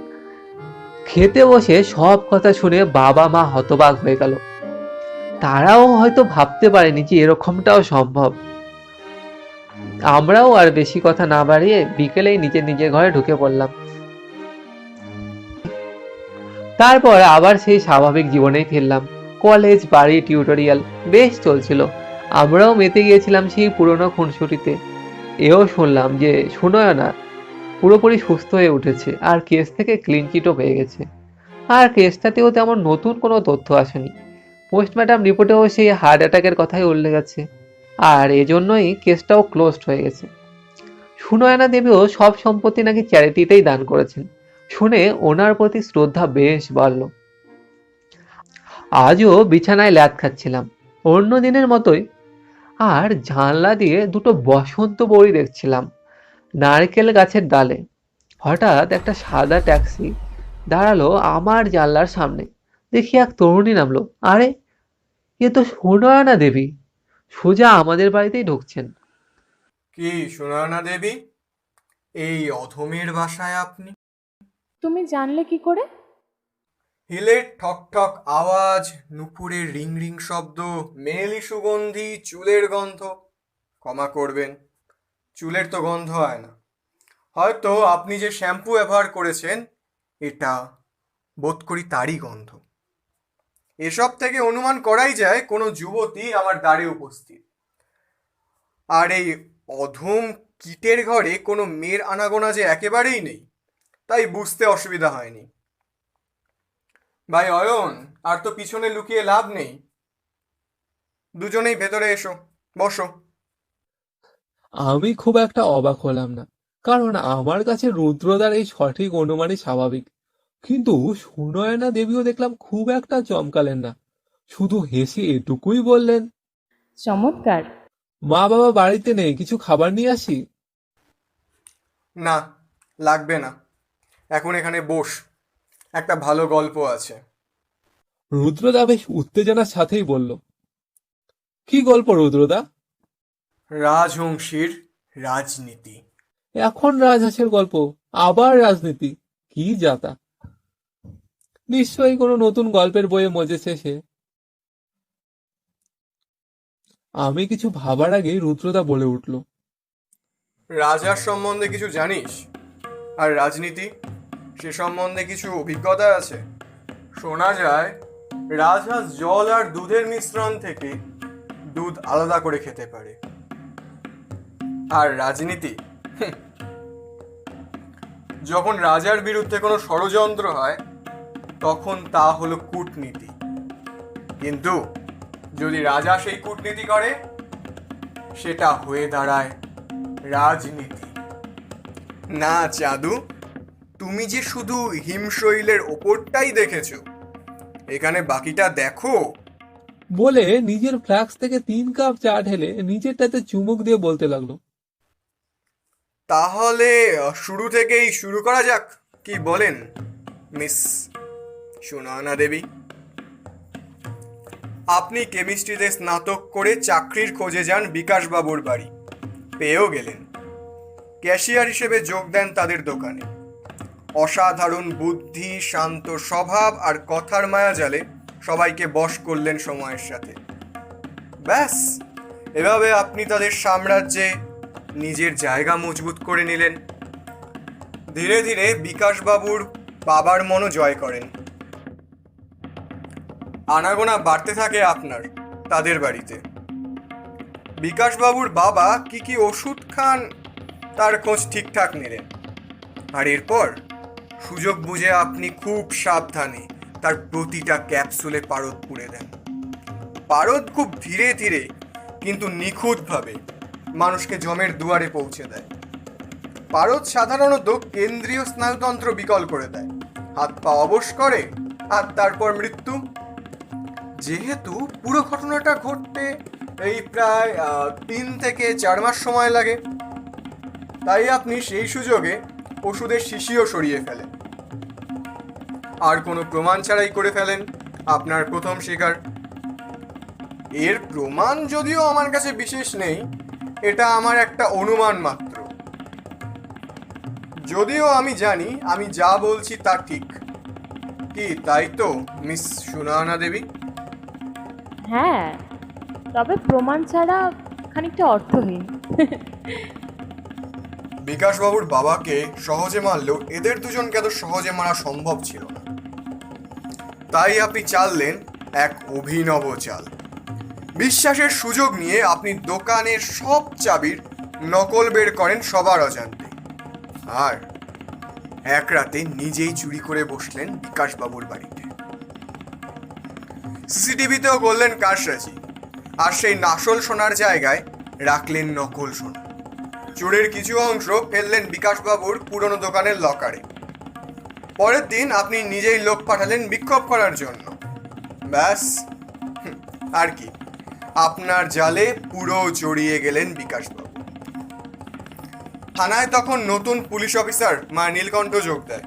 খেতে বসে সব কথা শুনে বাবা মা হতবাক হয়ে গেল। তারাও হয়তো ভাবতে পারেনি যে এরকমটাও সম্ভব। আমরাও আর বেশি কথা না বাড়িয়ে বিকেলেই নিজের নিজের ঘরে ঢুকে পড়লাম। তারপর আবার সেই স্বাভাবিক জীবনেই ফিরলাম। কলেজ, বাড়ি, টিউটোরিয়াল বেশ চলছিল। আমরাও মেতে গিয়েছিলাম সেই পুরনো খুনসুটিতে। এও শুনলাম যে সুনয়না পুরোপুরি সুস্থ হয়ে উঠেছে আর কেস থেকে ক্লিন চিটও পেয়ে গেছে। আর কেসটাতেও তেমন নতুন কোনো তথ্য আসেনি। পোস্টমর্টম রিপোর্টেও সেই হার্ট অ্যাটাকের কথাই উল্লেখ আছে। আর এজন্যই কেসটাও ক্লোজড হয়ে গেছে। সুনয়না দেবীও সব সম্পত্তি নাকি চ্যারিটিতেই দান করেছেন। শুনে ওনার প্রতি শ্রদ্ধা বেশ বাড়ল। আজও বিছানায় ল্যাদ খাচ্ছিলাম অন্য দিনের মতোই, আর জানলা দিয়ে দুটো বসন্ত বড়ি দেখছিলাম নারকেল গাছের ডালে। হঠাৎ একটা সাদা ট্যাক্সি দাঁড়ালো আমার জানলার সামনে। দেখি এক তরুণী নামলো। আরে, এ তো সুনয়না দেবী, সোজা আমাদের বাড়িতেই ঢুকছেন। কি সুনয়না দেবী, এই অধমের বাসায় আপনি? তুমি জানলে কি করে? হিলের ঠক ঠক আওয়াজ, নুপুরের রিং রিং শব্দ, মেলি সুগন্ধি, চুলের গন্ধ। ক্ষমা করবেন, চুলের তো গন্ধ হয় না। হয়তো আপনি যে শ্যাম্পু ব্যবহার করেছেন এটা বোধ করি তারই গন্ধ। এসব থেকে অনুমান করাই যায় কোনো যুবতী আমার দ্বারে উপস্থিত। আর এই অধম কীটের ঘরে কোনো মেয়ের আনাগোনা যে একেবারেই নেই, তাই বুঝতে অসুবিধা হয়নি। ভাই অয়ন, আর তো পিছনে লুকিয়ে লাভ নেই, দুজনেই ভেতরে এসো, বসো। আমি খুব একটা অবাক হলাম না, কারণ আমার কাছে রুদ্রদার এই সঠিক অনুমানই স্বাভাবিক। কিন্তু সুনয়না দেবীও দেখলাম খুব একটা চমকালেন না, শুধু হেসে এটুকুই বললেন, চমৎকার। মা বাবা বাড়িতে নেই, কিছু খাবার নিয়ে আসি? না, লাগবে না, এখন এখানে বস, একটা ভালো গল্প আছে। রুদ্রদা বেশ উত্তেজনার সাথেই বলল, কি গল্প রুদ্রদা? রাজবংশীর রাজনীতি। এখন রাজহাঁসের গল্প, আবার রাজনীতি? কি যাতা! নিশ্চয়ই কোনো নতুন গল্পের বইয়ে মজেছে সে। আমি কিছু ভাবার আগেই রুদ্রদা বলে উঠল, রাজার সম্বন্ধে কিছু জানিস? আর রাজনীতি, সে সম্বন্ধে কিছু অভিজ্ঞতা আছে? শোনা যায় রাজহাঁস জল আর দুধের মিশ্রণ থেকে দুধ আলাদা করে খেতে পারে। আর রাজনীতি, যখন রাজার বিরুদ্ধে কোনো ষড়যন্ত্র হয় তখন তা হলো কূটনীতি। কিন্তু যদি রাজা সেই কূটনীতি করে সেটা হয়ে দাঁড়ায় রাজনীতি। না চাঁদু, তুমি যে শুধু হিমশৈলের ওপরটাই দেখেছো, এখানে বাকিটা দেখো। বলে নিজের ফ্লাক্স থেকে 3 কাপ চা ঢেলে নিজেরটাতে চুমুক দিয়ে বলতে লাগলো, তাহলে শুরু থেকেই শুরু করা যাক, কি বলেন মিস সুনয়না দেবী? আপনি কেমিস্ট্রিতে স্নাতক করে চাকরির খোঁজে যান বিকাশবাবুর বাড়ি, পেয়েও গেলেন। ক্যাশিয়ার হিসেবে যোগ দেন তাদের দোকানে। অসাধারণ বুদ্ধি, শান্ত স্বভাব আর কথার মায়াজালে সবাইকে বশ করলেন সময়ের সাথে। ব্যাস, এভাবে আপনি তাদের সাম্রাজ্যে নিজের জায়গা মজবুত করে নিলেন। ধীরে ধীরে বিকাশবাবুর বাবার মনও জয় করেন। আনাগোনা বাড়তে থাকে আপনার তাদের বাড়িতে। বিকাশবাবুর বাবা কি কি ওষুধ খান তার খোঁজ ঠিকঠাক নিলেন। আর এরপর সুযোগ বুঝে আপনি খুব সাবধানে তার প্রতিটা ক্যাপসুলে পারদ পুড়ে দেন। পারদ খুব ধীরে ধীরে কিন্তু নিখুঁতভাবে মানুষকে যমের দুয়ারে পৌঁছে দেয়। পারদ সাধারণত কেন্দ্রীয় স্নায়ুতন্ত্র বিকল করে দেয়, হাত পা অবশ করে, আর তারপর মৃত্যু। যেহেতু পুরো ঘটনাটা ঘটতে এই প্রায় 3 থেকে 4 মাস সময় লাগে, তাই আপনি সেই সুযোগে ওষুধের শিশিও সরিয়ে ফেলেন, আর কোনো প্রমাণ ছাড়াই করে ফেলেন আপনার প্রথম শিকার। এর প্রমাণ যদিও আমার কাছে বিশেষ নেই, এটা আমার একটা অনুমান মাত্র। যদিও আমি জানি আমি যা বলছি তা ঠিক। কি তাই তো মিস সুনয়না দেবী? হ্যাঁ, তবে প্রমাণ ছাড়া খানিকটা অর্থহীন। বিকাশবাবুর বাবাকে সহজে মারলেও এদের দুজনকে এত সহজে মারা সম্ভব ছিল না। তাই আপনি চাললেন এক অভিনব চাল। বিশ্বাসের সুযোগ নিয়ে আপনি দোকানের সব চাবির নকল বের করেন সবার অজান্তে, আর এক রাতে নিজেই চুরি করে বসলেন বিকাশবাবুর বাড়িতে। সিসিটিভিতেও করলেন কারসাজি, আর সেই আসল সোনার জায়গায় রাখলেন নকল সোনা। চুরির কিছু অংশ ফেললেন বিকাশবাবুর পুরনো দোকানের লকারে। পরের দিন আপনি নিজেই লোক পাঠালেন বিক্ষোভ করার জন্য। ব্যাস, আর কি, আপনার জালে পুরো জড়িয়ে গেলেন বিকাশবাবু। থানায় তখন নতুন পুলিশ অফিসার মা নীলকণ্ঠ যোগ দেয়।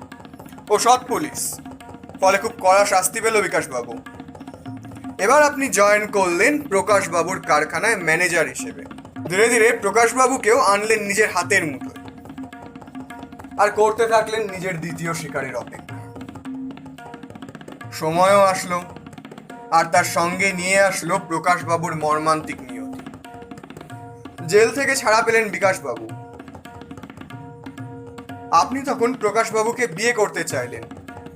ও সৎ পুলিশ, ফলে খুব কড়া শাস্তি পেল বিকাশবাবু। এবার আপনি জয়েন করলেন প্রকাশবাবুর কারখানায় ম্যানেজার হিসেবে। ধীরে ধীরে প্রকাশবাবুকেও আনলেন নিজের হাতের মুঠোয়, আর করতে থাকলেন নিজের দ্বিতীয় শিকারের অপেক্ষা। সময়ও আসলো, আর তার সঙ্গে নিয়ে আসলো প্রকাশবাবুর মর্মান্তিক নিয়তি। জেল থেকে ছাড়া পেলেন বিকাশবাবু। আপনি তখন প্রকাশবাবুকে বিয়ে করতে চাইলেন।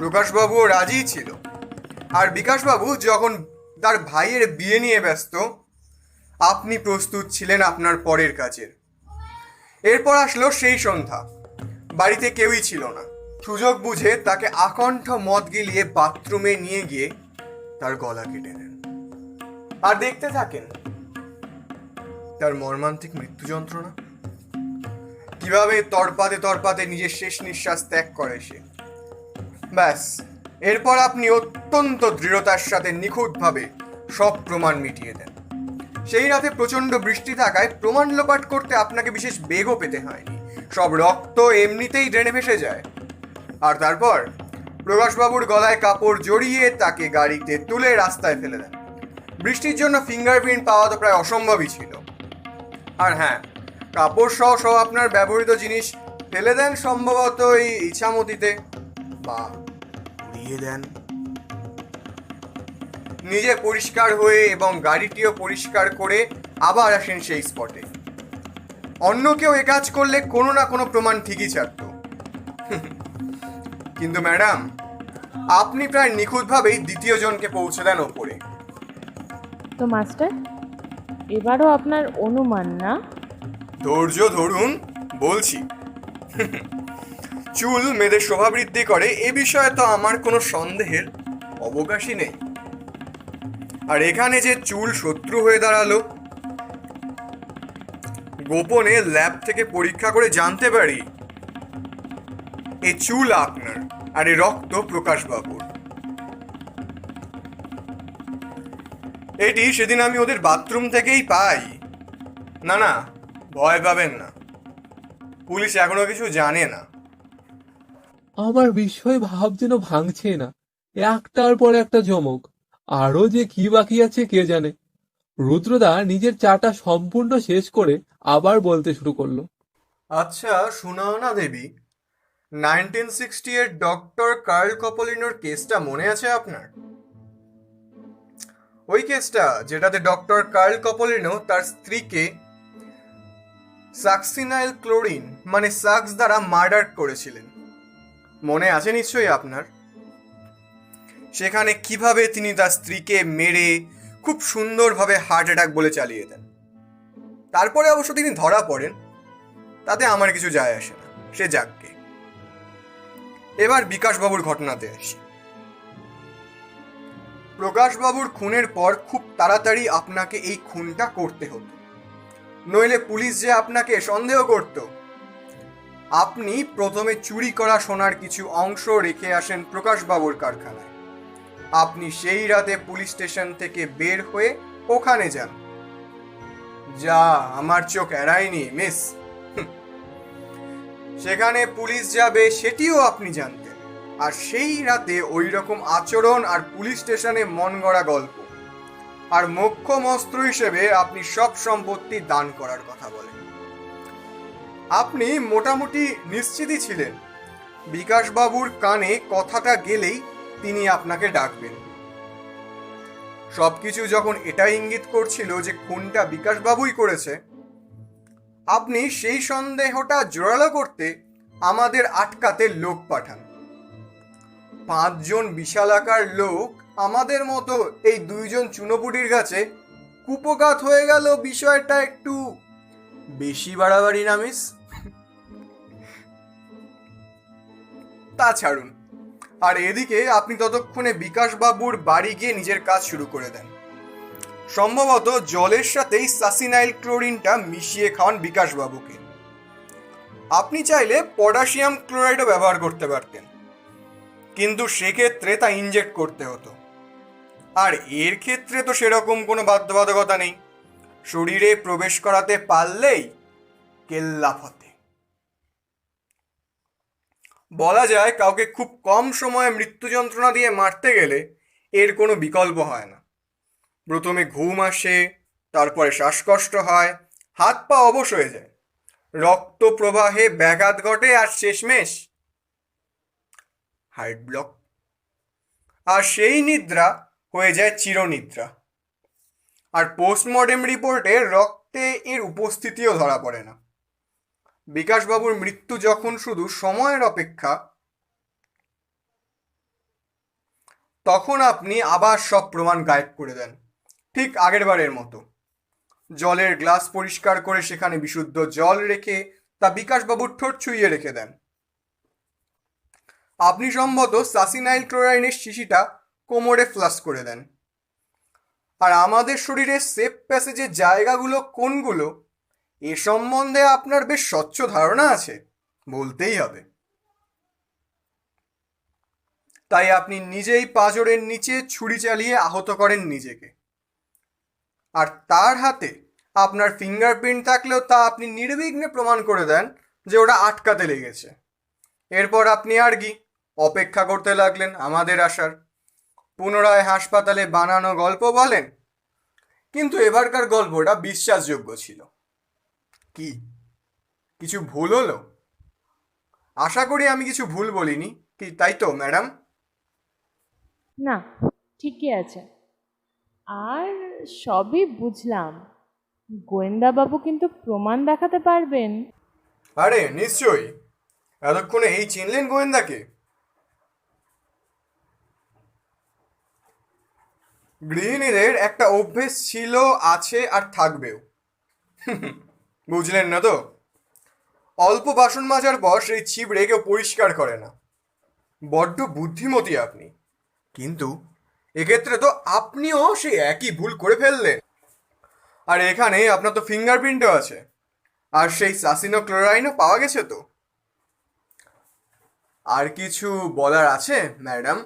প্রকাশবাবুও রাজিই ছিল। আর বিকাশবাবু যখন তার ভাইয়ের বিয়ে নিয়ে ব্যস্ত, আপনি প্রস্তুত ছিলেন আপনার পরের কাজের। এরপর আসলো সেই সন্ধ্যা। বাড়িতে কেউই ছিল না। সুযোগ বুঝে তাকে আকণ্ঠ মদ গিলিয়ে বাথরুমে নিয়ে গিয়ে তার গলা কেটে নেন, আর দেখতে থাকেন তার মর্মান্তিক মৃত্যু যন্ত্রণা। কিভাবে তরপাতে তরপাতে নিজের শেষ নিঃশ্বাস ত্যাগ করে সে। ব্যাস, এরপর আপনি অত্যন্ত দৃঢ়তার সাথে নিখুঁতভাবে সব প্রমাণ মিটিয়ে দেন। সেই রাতে প্রচণ্ড বৃষ্টি থাকায় প্রমাণ লোপাট করতে আপনাকে বিশেষ বেগও পেতে হয়নি। সব রক্ত এমনিতেই ড্রেনে ভেসে যায়। আর তারপর প্রকাশবাবুর গলায় কাপড় জড়িয়ে তাকে গাড়িতে তুলে রাস্তায় ফেলে দেন। বৃষ্টির জন্য ফিঙ্গারপ্রিন্ট পাওয়া তো প্রায় অসম্ভবই ছিল। আর হ্যাঁ, কাপড় সহ সব আপনার ব্যবহৃত জিনিস ফেলে দেন সম্ভবত এই ইছামতিতে, বা উড়িয়ে দেন। নিজে পরিষ্কার হয়ে এবং গাড়িটিও পরিষ্কার করে আবার আসেন সেই স্পটে। অন্য কেউ এ কাজ করলে কোনো না কোনো প্রমাণ ঠিকই ছাড়ত। কিন্তু ম্যাডাম, আপনি প্রায় নিখুঁতভাবেই দ্বিতীয় জনকে পৌঁছে দেন ওপরে। তো মাস্টার, এবারও আপনার অনুমান না? ধৈর্য ধরুন, বলছি। চুল মেয়েদের শোভা বৃদ্ধি করে, এ বিষয়ে তো আমার কোনো সন্দেহের অবকাশই নেই। আর এখানে যে চুল শত্রু হয়ে দাঁড়ালো, গোপনে ল্যাব থেকে পরীক্ষা করে জানতে পারি এই চুল আপনার, আর এই রক্ত প্রকাশবাবুর। এটি সেদিন আমি ওদের বাথরুম থেকেই পাই। না না, ভয় পাবেন না, পুলিশ এখনো কিছু জানে না। আমার বিস্ময় ভাব যেন ভাঙছে না। একটার পর একটা চমক, আরো যে কি বাকি আছে কে জানে। রুদ্রদা নিজের চাটা সম্পূর্ণ শেষ করে আবার বলতে শুরু করলো। আচ্ছা, শোনাও না দেবী, 1968 ডক্টর কার্ল কপোলিনোর কেসটা মনে আছে আপনার? ওই কেসটা যেটাতে ডক্টর কার্ল কপোলিনো তার স্ত্রীকে সাকসিনাইল ক্লোরিন মানে সাক্স দ্বারা মার্ডার করেছিলেন। মনে আছে নিশ্চয়ই আপনার? সেখানে কিভাবে তিনি তার স্ত্রীকে মেরে খুব সুন্দরভাবে হার্ট অ্যাটাক বলে চালিয়ে দেন। তারপরে অবশ্য তিনি ধরা পড়েন, তাতে আমার কিছু যায় আসে না, সে যাকগে। এবার বিকাশবাবুর ঘটনাতে আসি। প্রকাশবাবুর খুনের পর খুব তাড়াতাড়ি আপনাকে এই খুনটা করতে হতো, নইলে পুলিশ যে আপনাকে সন্দেহ করত। আপনি প্রথমে চুরি করা সোনার কিছু অংশ রেখে আসেন প্রকাশবাবুর কারখানায়। আপনি সেই রাতে পুলিশ স্টেশন থেকে বের হয়ে ওখানে যান। যা আমার চোখ এড়ায়নি মিস। সেখানে পুলিশ যাবে সেটিও আপনি জানতেন। আর সেই রাতে ওই রকম আচরণ আর পুলিশ স্টেশনে মন গড়া গল্প, আর মোক্ষম অস্ত্র হিসেবে আপনি সব সম্পত্তি দান করার কথা বলেন। আপনি মোটামুটি নিশ্চিতই ছিলেন বিকাশবাবুর কানে কথাটা গেলেই তিনি আপনাকে ডাকবেন। সবকিছু যখন এটাই ইঙ্গিত করছিল যে খুনটা বিকাশবাবুই করেছে, আপনি সেই সন্দেহটা জোরালো করতে আমাদের আটকাতে লোক পাঠান। 5 জন বিশালাকার লোক আমাদের মতো এই 2 জন চুনোপুটির কাছে কুপোকাত হয়ে গেল। বিষয়টা একটু বেশি বাড়াবাড়ি না মিস? তা ছাড়ুন। আর এদিকে আপনি ততক্ষণে বিকাশবাবুর বাড়ি গিয়ে নিজের কাজ শুরু করে দেন। সম্ভবত জলের সাথেই সাসিনাইল ক্লোরিনটা মিশিয়ে খাওয়ান বিকাশবাবুকে। আপনি চাইলে পটাশিয়াম ক্লোরাইডও ব্যবহার করতে পারতেন, কিন্তু সেক্ষেত্রে তা ইনজেক্ট করতে হতো। আর এর ক্ষেত্রে তো সেরকম কোনো বাধ্যবাধকতা নেই, শরীরে প্রবেশ করাতে পারলেই কেল্লা ফতে। বলা যায় কাউকে খুব কম সময়ে মৃত্যু যন্ত্রণা দিয়ে মারতে গেলে এর কোনো বিকল্প হয় না। প্রথমে ঘুম আসে, তারপরে শ্বাসকষ্ট হয়, হাত পা অবশ হয়ে যায়, রক্ত প্রবাহে ব্যাঘাত ঘটে, আর শেষমেশ হার্ট ব্লক। আর সেই নিদ্রা হয়ে যায় চিরনিদ্রা। আর পোস্টমর্টেম রিপোর্টে রক্তে এর উপস্থিতিও ধরা পড়ে না। বিকাশবাবুর মৃত্যু যখন শুধু সময়ের অপেক্ষা, তখন আপনি আবার সব প্রমাণ গায়েব করে দেন, ঠিক আগের বারের মতো। জলের গ্লাস পরিষ্কার করে সেখানে বিশুদ্ধ জল রেখে তা বিকাশবাবুর ঠোঁট ছুঁয়ে রেখে দেন। আপনি সম্ভবত সাসিনাইল ক্লোরাইনের শিশিটা কোমরে ফ্লাশ করে দেন। আর আমাদের শরীরের সেফ প্যাসেজের জায়গাগুলো কোনগুলো এ সম্বন্ধে আপনার বেশ স্বচ্ছ ধারণা আছে, বলতেই হবে। তাই আপনি নিজেই পাঁজরের নিচে ছুরি চালিয়ে আহত করেন নিজেকে। আর তার হাতে আপনার ফিঙ্গারপ্রিন্ট থাকলেও তা আপনি নির্বিঘ্নে প্রমাণ করে দেন যে ওটা আটকাতে লেগেছে। এরপর আপনি আর কি অপেক্ষা করতে লাগলেন আমাদের আসার। পুনরায় হাসপাতালে বানানো গল্প বলেন, কিন্তু এবারকার গল্পটা বিশ্বাসযোগ্য ছিল। কি কিছু ভুল হলো? আশা করি আমি কিছু ভুল বলিনি, কি তাই তো ম্যাডাম? না, ঠিকই আছে। আর সবই বুঝলাম, গোয়েন্দাবাবু কিন্তু প্রমাণ দেখাতে পারবেন। আরে নিশ্চয়ই। এতক্ষণে এই চিনলেন গোয়েন্দাকে? গৃহিণীদের একটা অভ্যেস ছিল, আছে, আর থাকবেও। বুঝলেন না তো? অল্প বাসন মাজার পর সেই ছিবড়ে কেউ পরিষ্কার করে না। বড্ড বুদ্ধিমতী আপনি, কিন্তু এক্ষেত্রে তো আপনিও সেই একই ভুল করে ফেললেন। আর এখানে আপনার তো ফিঙ্গারপ্রিন্টও আছে, আর সেই সাসিনো ক্লোরাইনও পাওয়া গেছে তো। আর কিছু বলার আছে ম্যাডাম?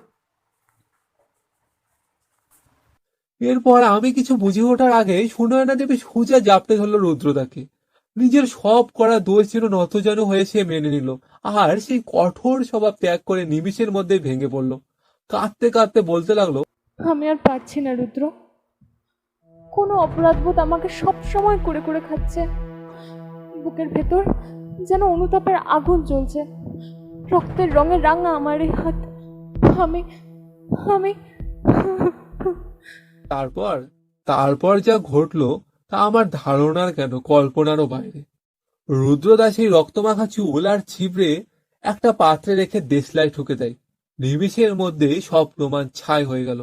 এরপর আমি কিছু বুঝে ওঠার আগে সুনয়না দেবী সোজা জাপটে ধরল রুদ্রদাকে। নিজের সব করা দোষ যেন নতজানু হয়ে সে মেনে নিল, আর সেই কঠোর স্বভাব ত্যাগ করে নিমিষের মধ্যে ভেঙে পড়ল। কাঁদতে কাঁদতে বলতে লাগলো, আমি আর পারছি না রুদ্র। কোনো অপরাধবোধ আমাকে সব সময় করে করে খাচ্ছে। বুকের ভেতর যেন অনুতাপের আগুন জ্বলছে। রক্তের রঙে রাঙা আমার এই হাত। আমি আমি তারপর যা ঘটলো তা আমার ধারণার কেন, কল্পনারও বাইরে। রুদ্রদা সেই রক্তমাখা চুল আর ছিবড়ে একটা পাত্রে রেখে দেশলাই ঠুকে দেয়। নিমিষের মধ্যে সব প্রমাণ ছাই হয়ে গেল।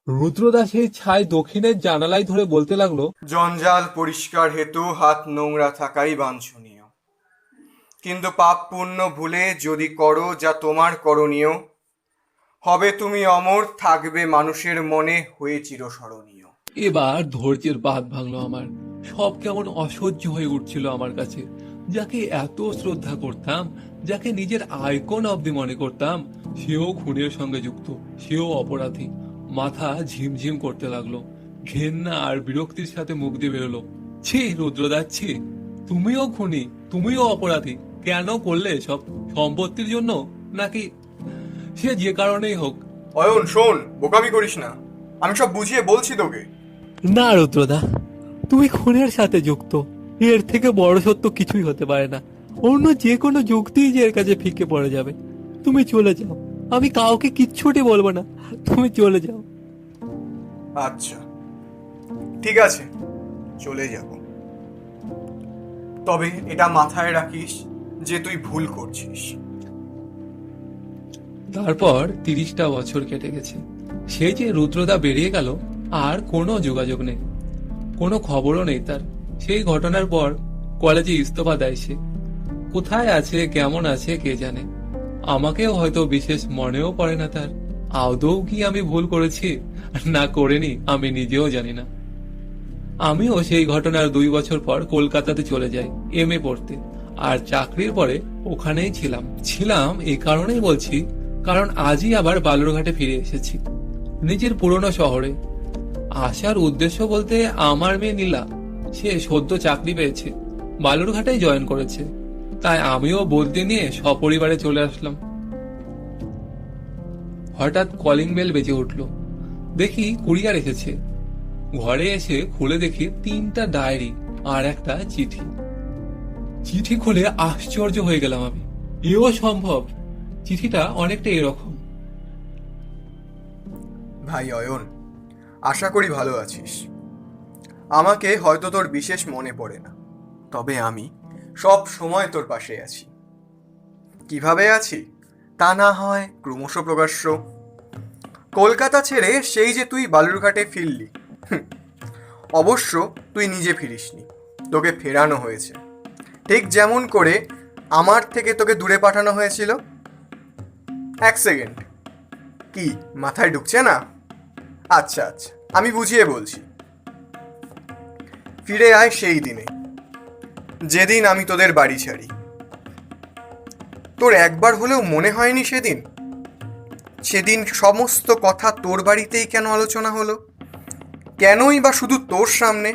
রুদ্রদা সেই ছাই দক্ষিণের জানালায় ধরে বলতে লাগলো, জঞ্জাল পরিষ্কার হেতু হাত নোংরা থাকাই বাঞ্ছনীয়, কিন্তু পাপ পুণ্য ভুলে যদি করো যা তোমার করণীয়, হবে তুমি অমর, থাকবে মানুষের মনে হয়ে চিরস্মরণীয়। এবার ধৈর্যের বাঁধ ভাঙলো আমার। সব কেমন অসহ্য হয়ে উঠছিল আমার কাছে। যাকে এত শ্রদ্ধা করতাম, যাকে নিজের আইকন অব্দি মনে করতাম, সেও খুনের সঙ্গে যুক্ত, সেও অপরাধী। মাথা ঝিমঝিম করতে লাগলো। ঘেন্না আর বিরক্তির সাথে মুখ দিয়ে বেরোলো, ছি রুদ্রদা, ছি, তুমিও খুনি, তুমিও অপরাধী। কেন করলে সব? সম্পত্তির জন্য নাকি? সে যে কারণেই হোক। অয়ন শোন, বোকামি করিস না, আমি সব বুঝিয়ে বলছি তোকে। না রুদ্রদা, তুমি খুনের সাথে যুক্ত, এর থেকে বড় সত্য কিছুই হতে পারে না। অন্য যে কোনো যুক্তিই যে এর কাছে ফিকে পড়ে যাবে। তুমি চলে যাও, আমি কাউকে কিচ্ছুটি বলবো না, তুমি চলে যাও। আচ্ছা, ঠিক আছে, চলে যাব। তবে এটা মাথায় রাখিস যে তুই ভুল করছিস। তারপর 30টা বছর কেটে গেছে। সেই যে রুদ্রদা বেরিয়ে গেল, আর কোনো যোগাযোগ নেই, কোনো খবরও নেই তার। সেই ঘটনার পর কলেজে ইস্তফা দেয় সে। কোথায় আছে, কেমন আছে কে জানে। আমাকেও হয়তো বিশেষ মনেও পড়ে না তার। আদৌ কি আমি ভুল করেছি না করিনি আমি নিজেও জানি না। আমিও সেই ঘটনার 2 বছর পর কলকাতাতে চলে যাই MA পড়তে। আর চাকরির পরে ওখানেই ছিলাম এই কারণেই বলছি, কারণ আজই আবার বালুরঘাটে ফিরে এসেছি, নিজের পুরনো শহরে। আসার উদ্দেশ্য বলতে, আমার মেয়ে নীলা, সে সদ্য চাকরি পেয়েছে, বালুরঘাটেই জয়েন করেছে। তাই আমিও বদলি নিয়ে সপরিবারে চলে আসলাম। হঠাৎ কলিং বেল বেজে উঠল। দেখি কুরিয়ার এসেছে। ঘরে এসে খুলে দেখি 3টা ডায়েরি আর একটা চিঠি। চিঠি খুলে আশ্চর্য হয়ে গেলাম আমি, এও সম্ভব? চিঠিটা অনেকটা এরকম। ভাই অয়ন, আশা করি ভালো আছিস। আমাকে হয়তো তোর বিশেষ মনে পড়ে না, তবে আমি সব সময় তোর পাশে আছি। কিভাবে আছি তা না হয় ক্রমশ প্রকাশ্য। কলকাতা ছেড়ে সেই যে তুই বালুরঘাটে ফিরলি, অবশ্য তুই নিজে ফিরিসনি, তোকে ফেরানো হয়েছে, ঠিক যেমন করে আমার থেকে তোকে দূরে পাঠানো হয়েছিল। 1 সেকেন্ড, কি মাথায় ঢুকছে না? আচ্ছা আচ্ছা, আমি বুঝিয়ে বলছি। ফিরে আয় সেই দিনে, যেদিন আমি তোদের বাড়ি ছাড়ি। তোর একবার হলেও মনে হয়নি সেদিন সমস্ত কথা তোর বাড়িতেই কেন আলোচনা হলো? কেনই বা শুধু তোর সামনে?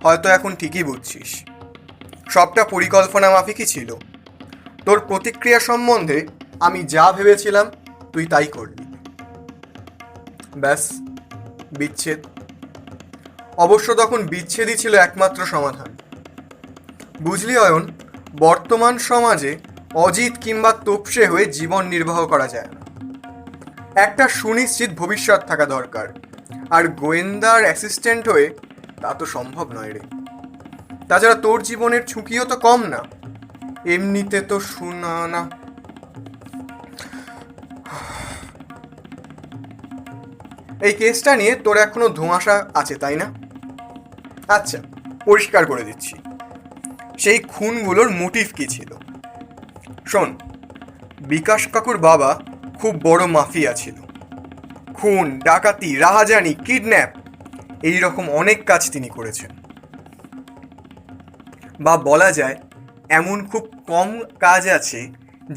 হয়তো এখন ঠিকই বুঝছিস, সবটা পরিকল্পনা মাফিকই ছিল। তোর প্রতিক্রিয়া সম্বন্ধে আমি যা ভেবেছিলাম তুই তাই করলি। ব্যাস, বিচ্ছেদ। অবশ্য তখন বিচ্ছেদই ছিল একমাত্র সমাধান। বুঝলি অয়ন, বর্তমান সমাজে অজিত কিংবা তোপসে হয়ে জীবন নির্বাহ করা যায় না। একটা সুনিশ্চিত ভবিষ্যৎ থাকা দরকার, আর গোয়েন্দার অ্যাসিস্ট্যান্ট হয়ে তা তো সম্ভব নয় রে। তাছাড়া তোর জীবনের ঝুঁকিও তো কম না, এমনিতে তো শোনা না। এই কেসটা নিয়ে তোর এখনো ধোঁয়াশা আছে, তাই না? আচ্ছা, পরিষ্কার করে দিচ্ছি, সেই খুনগুলোর মোটিভ কি ছিল। শোন, বিকাশ কাকুর বাবা খুব বড় মাফিয়া ছিল। খুন, ডাকাতি, রাহাজানি, কিডন্যাপ, এই রকম অনেক কাজ তিনি করেছেন। বা বলা যায়, এমন খুব কম কাজ আছে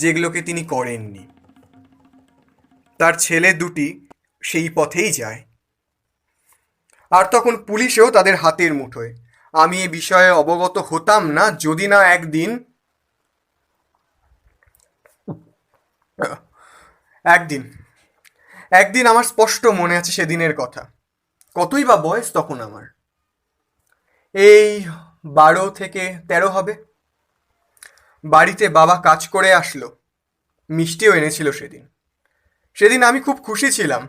যেগুলোকে তিনি করেননি। তার ছেলে দুটি সেই পথেই যায়, আর তখন পুলিশেও তাদের হাতের মুঠোয়। আমি এ বিষয়ে অবগত হতাম না যদি না একদিন আমার স্পষ্ট মনে আছে সেদিনের কথা। কতই বা বয়স তখন আমার, এই 12 থেকে 13 হবে। বাড়িতে বাবা কাজ করে আসলো, মিষ্টিও এনেছিল সেদিন আমি খুব খুশি ছিলাম।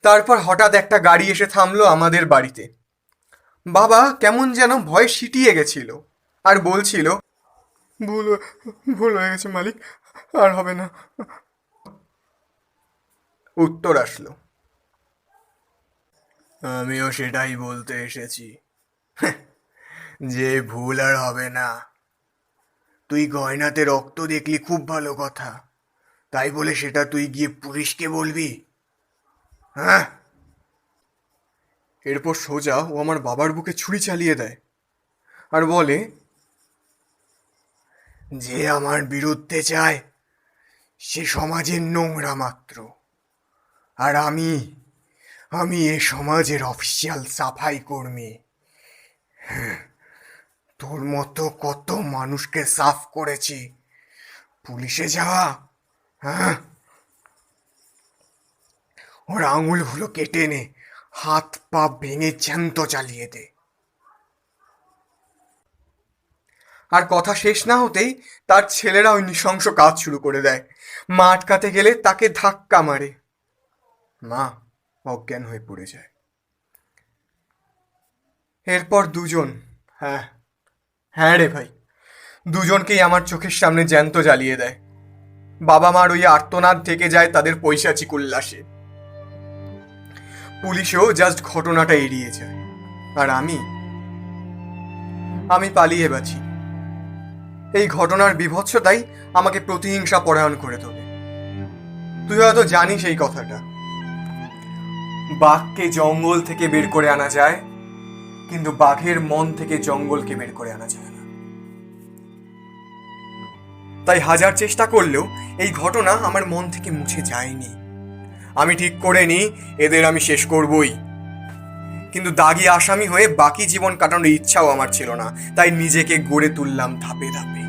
তারপর হঠাৎ একটা গাড়ি এসে থামলো আমাদের বাড়িতে। বাবা কেমন যেন ভয় সিটিয়ে গেছিল, আর বলছিল, ভুল হয়ে গেছে মালিক, আর হবে না। উত্তর আসলো, আমিও সেটাই বলতে এসেছি, যে ভুল আর হবে না। তুই গয়নাতে রক্ত দেখলি, খুব ভালো কথা, তাই বলে সেটা তুই গিয়ে পুলিশকে বলবি? হ্যাঁ। এরপর সোজা ও আমার বাবার বুকে ছুরি চালিয়ে দেয় আর বলে, যে আমার বিরুদ্ধে চায় সে সমাজের নোংরা মাত্র, আর আমি এ সমাজের অফিসিয়াল সাফাই কর্মী। তোর মতো কত মানুষকে সাফ করেছি, পুলিশে যাওয়া? হ্যাঁ, ওর আঙুলগুলো কেটে নে, হাত পা ভেঙে জ্যান্ত চালিয়ে দে। আর কথা শেষ না হতেই তার ছেলেরা ওই নৃশংস কাজ শুরু করে দেয়। মা আটকাতে গেলে তাকে ধাক্কা মারে, মা অজ্ঞান হয়ে পড়ে যায়। এরপর দুজন, হ্যাঁ হ্যাঁ রে ভাই, দুজনকেই আমার চোখের সামনে জ্যান্ত জ্বালিয়ে দেয়। বাবা মার ওই আর্তনাদ থেকে যায় তাদের পৈশাচিক উল্লাসে। পুলিশও জাস্ট ঘটনাটা এড়িয়ে যায়, আর আমি পালিয়ে বাঁচি। এই ঘটনার বীভৎসতাই আমাকে প্রতিহিংসা পরায়ণ করে তোলে। তুই হয়তো জানিস এই কথাটা, বাঘকে জঙ্গল থেকে বের করে আনা যায়, কিন্তু বাঘের মন থেকে জঙ্গলকে বের করে আনা যায় না। তাই হাজার চেষ্টা করলেও এই ঘটনা আমার মন থেকে মুছে যায়নি। আমি ঠিক করে নিই এদের আমি শেষ করবই, কিন্তু দাগি আসামি হয়ে বাকি জীবন কাটানোর ইচ্ছাও আমার ছিল না। তাই নিজেকে গড়ে তুললাম ধাপে ধাপে।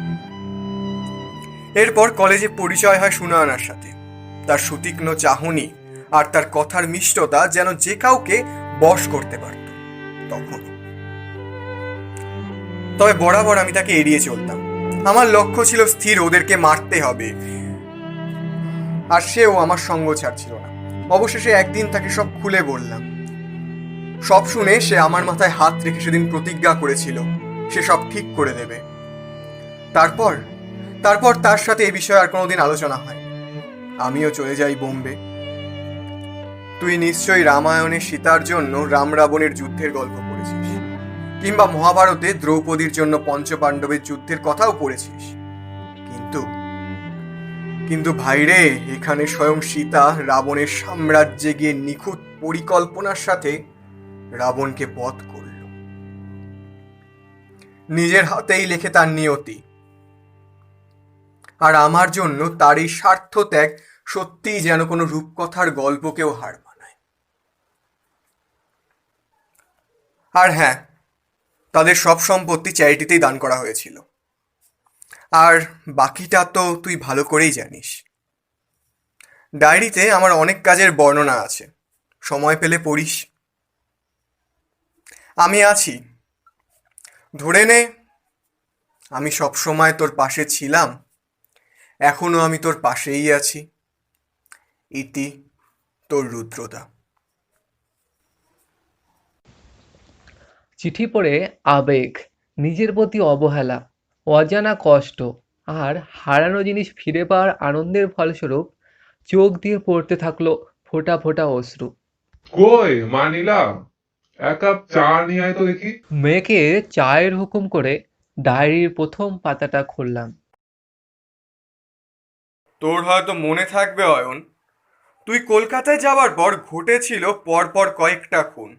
এরপর কলেজে পরিচয় হয় সুনয়নার সাথে। তার সুতীক্ষ্ণ চাহনি আর তার কথার মিষ্টতা যেন যে কাউকে বশ করতে পারত তখন। তবে বরাবর আমি তাকে এড়িয়ে চলতাম। আমার লক্ষ্য ছিল স্থির, ওদেরকে মারতে হবে, আর সেও আমার সঙ্গ ছাড়ছিল না। অবশেষে একদিন তাকে সব খুলে বললাম। সব শুনে সে আমার মাথায় হাত রেখে সেদিন প্রতিজ্ঞা করেছিল সে সব ঠিক করে দেবে। তারপর তারপর তার সাথে এ বিষয়ে আর কোনোদিন আলোচনা হয়। আমিও চলে যাই বোম্বে। তুই নিশ্চয়ই রামায়ণে সীতার জন্য রাম রাবণের যুদ্ধের গল্প পড়েছিস, কিংবা মহাভারতে দ্রৌপদীর জন্য পঞ্চপাণ্ডবের যুদ্ধের কথাও পড়েছিস। কিন্তু ভাইরে, এখানে স্বয়ং সীতা রাবণের সাম্রাজ্যে গিয়ে নিখুঁত পরিকল্পনার সাথে রাবণকে বধ করল। নিজের হাতেই লেখে তার নিয়তি। আর আমার জন্য তার এই স্বার্থ ত্যাগ সত্যিই যেন কোনো রূপকথার গল্পকেও হার মানায়। আর হ্যাঁ, তাদের সব সম্পত্তি চ্যারিটিতেই দান করা হয়েছিল। আর বাকিটা তো তুই ভালো করেই জানিস। ডায়েরিতে আমার অনেক কাজের বর্ণনা আছে, সময় পেলে পড়িস। আমি আছি, ধরে নে আমি সব সময় তোর পাশে ছিলাম, এখনো আমি তোর পাশেই আছি। ইতি তোর রুদ্রদা। চিঠি পড়ে আবেগ, নিজের প্রতি অবহেলা, অজানা কষ্ট আর হারানো জিনিস ফিরে পাওয়ার আনন্দের ফলস্বরূপ চোখ দিয়ে পড়তে থাকলো ফোঁটা ফোঁটা অশ্রু। কই মানিলা, এক কাপ চা নিয়ে আয় তো দেখি। মেয়েকে চায়ের হুকুম করে ডায়েরির প্রথম পাতাটা খুললাম। তোর হয়তো মনে থাকবে অয়ন, তুই কলকাতায় যাওয়ার পর ঘটেছিল পরপর কয়েকটা খুন।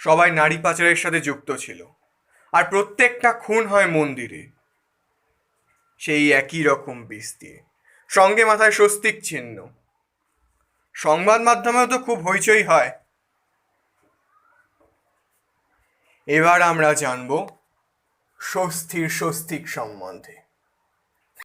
সবাই নারী পাচারের সাথে যুক্ত ছিল, আর প্রত্যেকটা খুন হয় মন্দিরে, সেই একই রকম বিষ দিয়ে, সঙ্গে মাথায় স্বস্তিক চিহ্ন। সংবাদ মাধ্যমেও তো খুব হইচই হয়। এবার আমরা জানবো স্বস্তিক সম্বন্ধে।